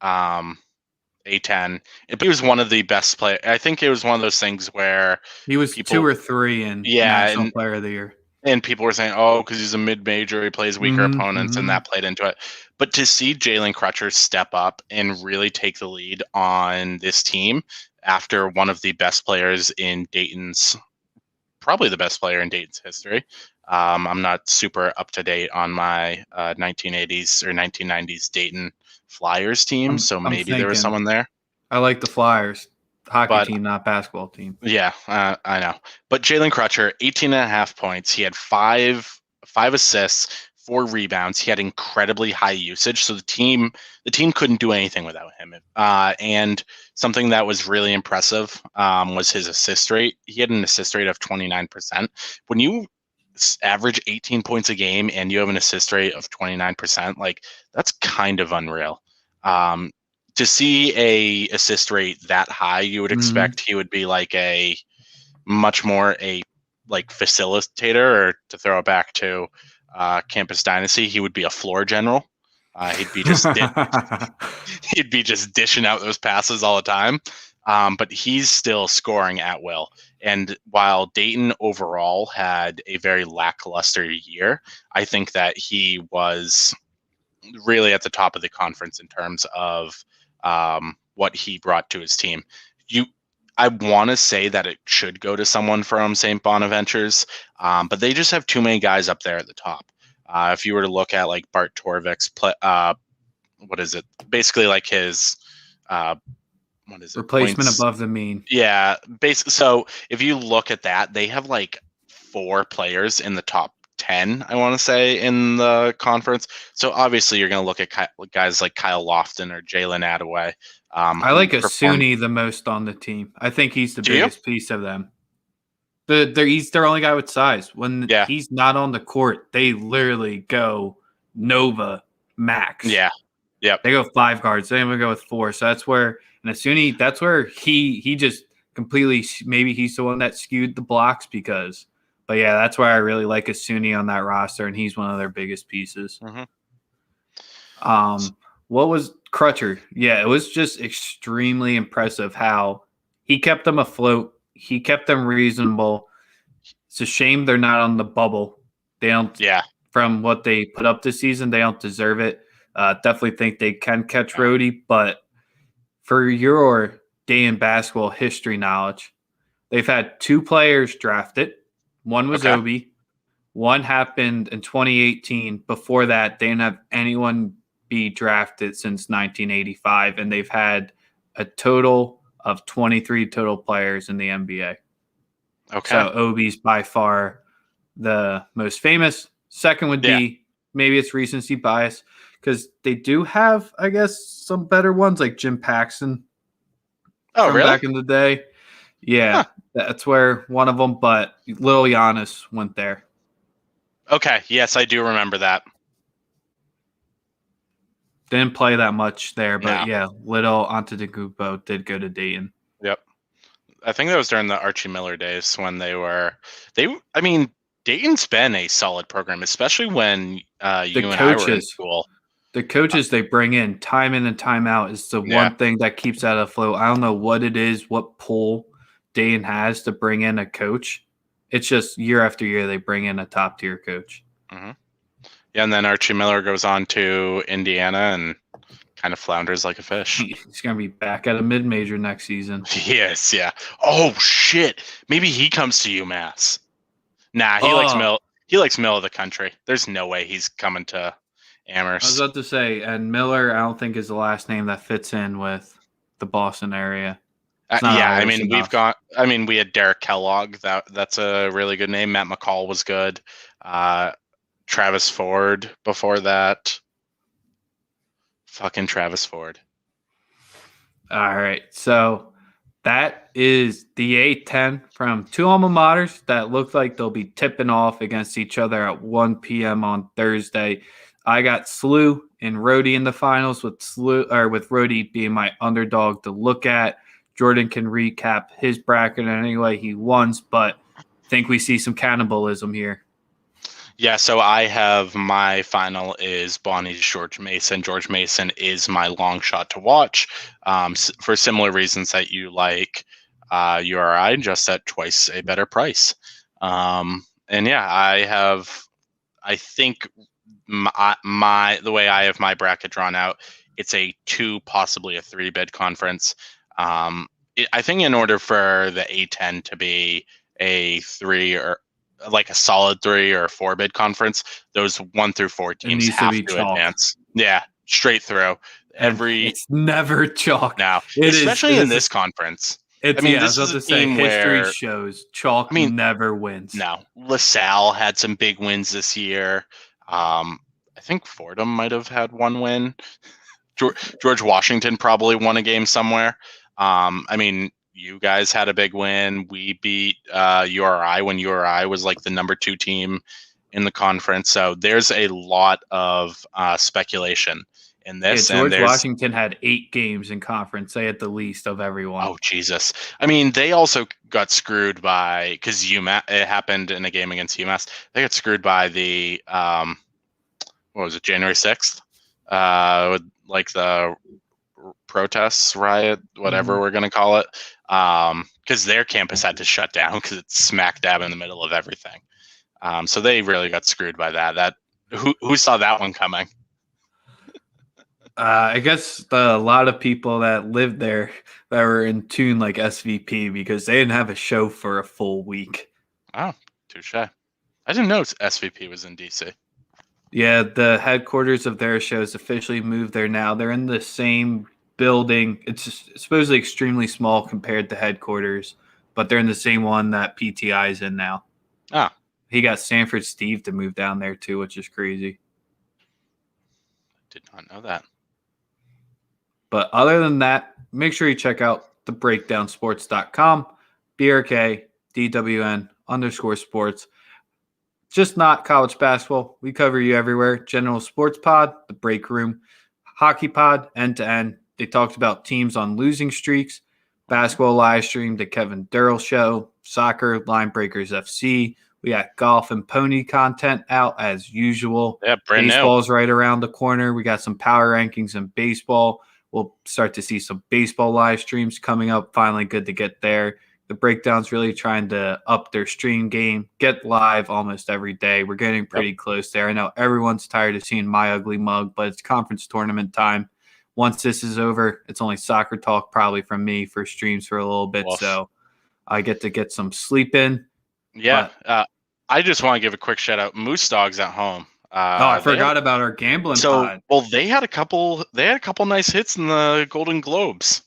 A10. But he was one of the best play. I think it was one of those things where he was 2 or 3 in National Player of the Year. And people were saying, oh, because he's a mid-major, he plays weaker opponents, and that played into it. But to see Jalen Crutcher step up and really take the lead on this team after one of the best players in Dayton's, probably the best player in Dayton's history. I'm not super up to date on my 1980s or 1990s Dayton Flyers team, so maybe there was someone there. I like the Flyers. Hockey team, not basketball team. Yeah, I know. But Jalen Crutcher, 18.5 points. He had five assists, 4 rebounds. He had incredibly high usage, so the team couldn't do anything without him. And something that was really impressive was his assist rate. He had an assist rate of 29%. When you average 18 points a game and you have an assist rate of 29%, like that's kind of unreal. To see a assist rate that high, you would expect he would be like a much more a like facilitator, or to throw it back to Campus Dynasty, he would be a floor general. He'd be just he'd be just dishing out those passes all the time. But he's still scoring at will. And while Dayton overall had a very lackluster year, I think that he was really at the top of the conference in terms of what he brought to his team. I want to say that it should go to someone from St. Bonaventures, but they just have too many guys up there at the top. If you were to look at like Bart Torvik's what is it? Basically like his what is it? Replacement Points. Above the mean. Yeah, basically. So if you look at that, they have like 4 players in the top 10, I want to say, in the conference. So obviously you're going to look at guys like Kyle Lofton or Jalen Attaway. I like Asuni the most on the team. I think he's the biggest piece of them. He's their only guy with size. When he's not on the court, they literally go Nova max. Yeah. Yep. They go 5 guards. They even go with 4. So that's where, and Asuni, that's where he just completely, maybe he's the one that skewed the blocks because, but yeah, that's why I really like Asuni on that roster, and he's one of their biggest pieces. What was Crutcher? Yeah, it was just extremely impressive how he kept them afloat. He kept them reasonable. It's a shame they're not on the bubble. They don't. Yeah. From what they put up this season, they don't deserve it. Definitely think they can catch Rhodey, but for your day in basketball history knowledge, they've had 2 players drafted. One was Obi. One happened in 2018. Before that, they didn't have anyone be drafted since 1985, and they've had a total of 23 total players in the NBA. Okay. So Obi's by far the most famous. Second would be, maybe it's recency bias, because they do have, I guess, some better ones like Jim Paxson. Oh, really? Back in the day. Yeah, that's where one of them, but Lil Giannis went there. Okay, yes, I do remember that. Didn't play that much there, but Little Antetokounmpo did go to Dayton. Yep. I think that was during the Archie Miller days when I mean, Dayton's been a solid program, especially when you and I were in school. The coaches they bring in and time out is the one thing that keeps that afloat. I don't know what it is, what pull Dayton has to bring in a coach. It's just year after year they bring in a top tier coach. Mm-hmm. Yeah, and then Archie Miller goes on to Indiana and kind of flounders like a fish. He's going to be back at a mid-major next season. Yes, yeah. Oh, shit. Maybe he comes to UMass. Nah, he likes Oh, middle. He likes middle of the country. There's no way he's coming to I was Amherst. about to say, and Miller, I don't think is the last name that fits in with the Boston area. It's not Yeah, I Irish mean we've enough. got. I mean we had Derek Kellogg. That's a really good name. Matt McCall was good. Uh, Travis Ford before that. Fucking Travis Ford. All right. So that is the A10 from two alma maters that look like they'll be tipping off against each other at 1 p.m. on Thursday. I got SLU and Rhodey in the finals with Rhodey being my underdog to look at. Jordan can recap his bracket any way he wants, but I think we see some cannibalism here. Yeah, so I have my final is Bonnie's George Mason. George Mason is my long shot to watch for similar reasons that you like URI, just at twice a better price. And yeah, I think the way I have my bracket drawn out, it's a 2, possibly a 3 bid conference. I think in order for the A10 to be a 3 or like a solid 3 or a 4 bid conference, those 1 through 4 It teams needs to have be to chalk. advance. Yeah, straight through. And Every it's never chalk. now, It is. especially in this conference. I mean, I was this is about a to say, team history where shows chalk I mean, never wins. no, LaSalle had some big wins this year. I think Fordham might have had 1 win. George Washington probably won a game somewhere. I mean, you guys had a big win. We beat URI when URI was like the number 2 team in the conference. So there's a lot of speculation in Yeah, this, and George there's Washington had 8 games in conference. They had the least of everyone. oh Jesus. I mean, they also got screwed by because UMass. It happened in a game against UMass. They got screwed by the what was it, January 6th? With like the protests, riot, whatever we're gonna call it. Because their campus had to shut down because it's smack dab in the middle of everything. So they really got screwed by that. Who saw that one coming? I guess a lot of people that lived there that were in tune like SVP because they didn't have a show for a full week. Oh, touche. I didn't know SVP was in DC. Yeah, the headquarters of their shows officially moved there now. They're in the same building. It's supposedly extremely small compared to headquarters, but they're in the same one that PTI is in now. Ah, He got Sanford Steve to move down there too, which is crazy. did not know that. But other than that, make sure you check out thebreakdownsports.com, BRK, DWN_sports. Just not college basketball. We cover you everywhere. General Sports Pod, The Break Room, Hockey Pod, End to End. They talked about teams on losing streaks. Basketball live stream, The Kevin Durrell Show, soccer, Line Breakers FC. We got golf and pony content out as usual. Yeah, brand new. Baseball's right around the corner. We got some power rankings in baseball. We'll start to see some baseball live streams coming up. Finally, good to get there. The Breakdown's really trying to up their stream game, get live almost every day. We're getting pretty close there. I know everyone's tired of seeing my ugly mug, but it's conference tournament time. Once this is over, it's only soccer talk probably from me for streams for a little bit. Woof. So I get to get some sleep in. Yeah. I just want to give a quick shout out. Moose Dogs at home. I forgot about our gambling pod. Well, they had a couple nice hits in the Golden Globes.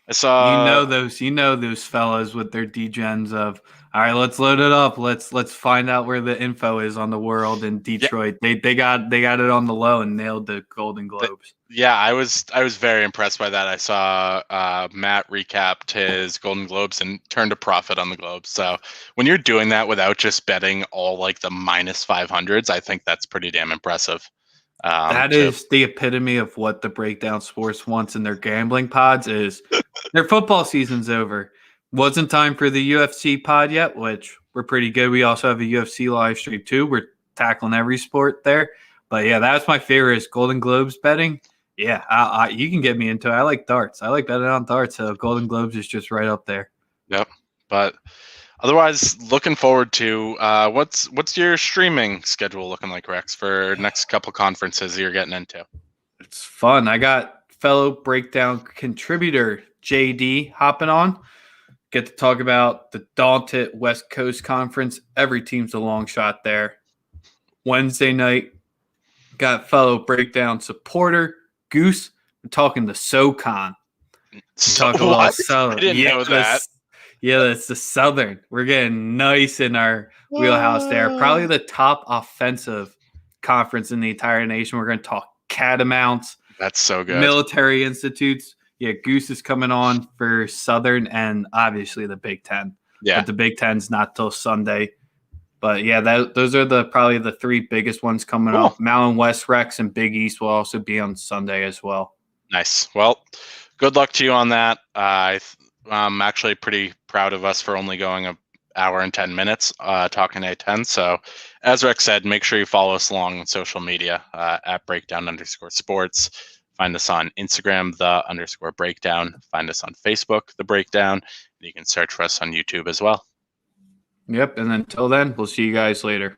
I saw You know those fellas with their degens of, all right, let's load it up. Let's find out where the info is on the world in Detroit. Yeah. They got it on the low and nailed the Golden Globes. Yeah, I was very impressed by that. I saw Matt recapped his Golden Globes and turned a profit on the Globes. So when you're doing that without just betting all like the minus 500s, I think that's pretty damn impressive. That is the epitome of what the Breakdown Sports wants in their gambling pods is their football season's over. Wasn't time for the UFC pod yet, which we're pretty good. We also have a UFC live stream too. We're tackling every sport there. But yeah, that's my favorite is Golden Globes betting. Yeah, you can get me into it. I like darts. I like betting on darts. So Golden Globes is just right up there. Yep. But otherwise, looking forward to what's your streaming schedule looking like, Rex, for next couple conferences you're getting into? It's fun. I got fellow Breakdown contributor JD hopping on. Get to talk about the daunted West Coast Conference. Every team's a long shot there. Wednesday night, got fellow Breakdown supporter, Goose. We're talking the SoCon. So Talk a what? little Southern. I didn't know that. That's the Southern. We're getting nice in our wheelhouse there. Probably the top offensive conference in the entire nation. We're going to talk catamounts, That's so good. military institutes. Yeah, Goose is coming on for Southern and obviously the Big Ten. Yeah. But the Big Ten's not till Sunday. But yeah, those are probably the three biggest ones coming Cool. up. Mountain West Rex and Big East will also be on Sunday as well. Nice. Well, good luck to you on that. I'm actually pretty proud of us for only going an hour and 10 minutes talking A10. So as Rex said, make sure you follow us along on social media at breakdown_sports. Find us on Instagram, _breakdown. Find us on Facebook, The Breakdown. You can search for us on YouTube as well. Yep. And until then, we'll see you guys later.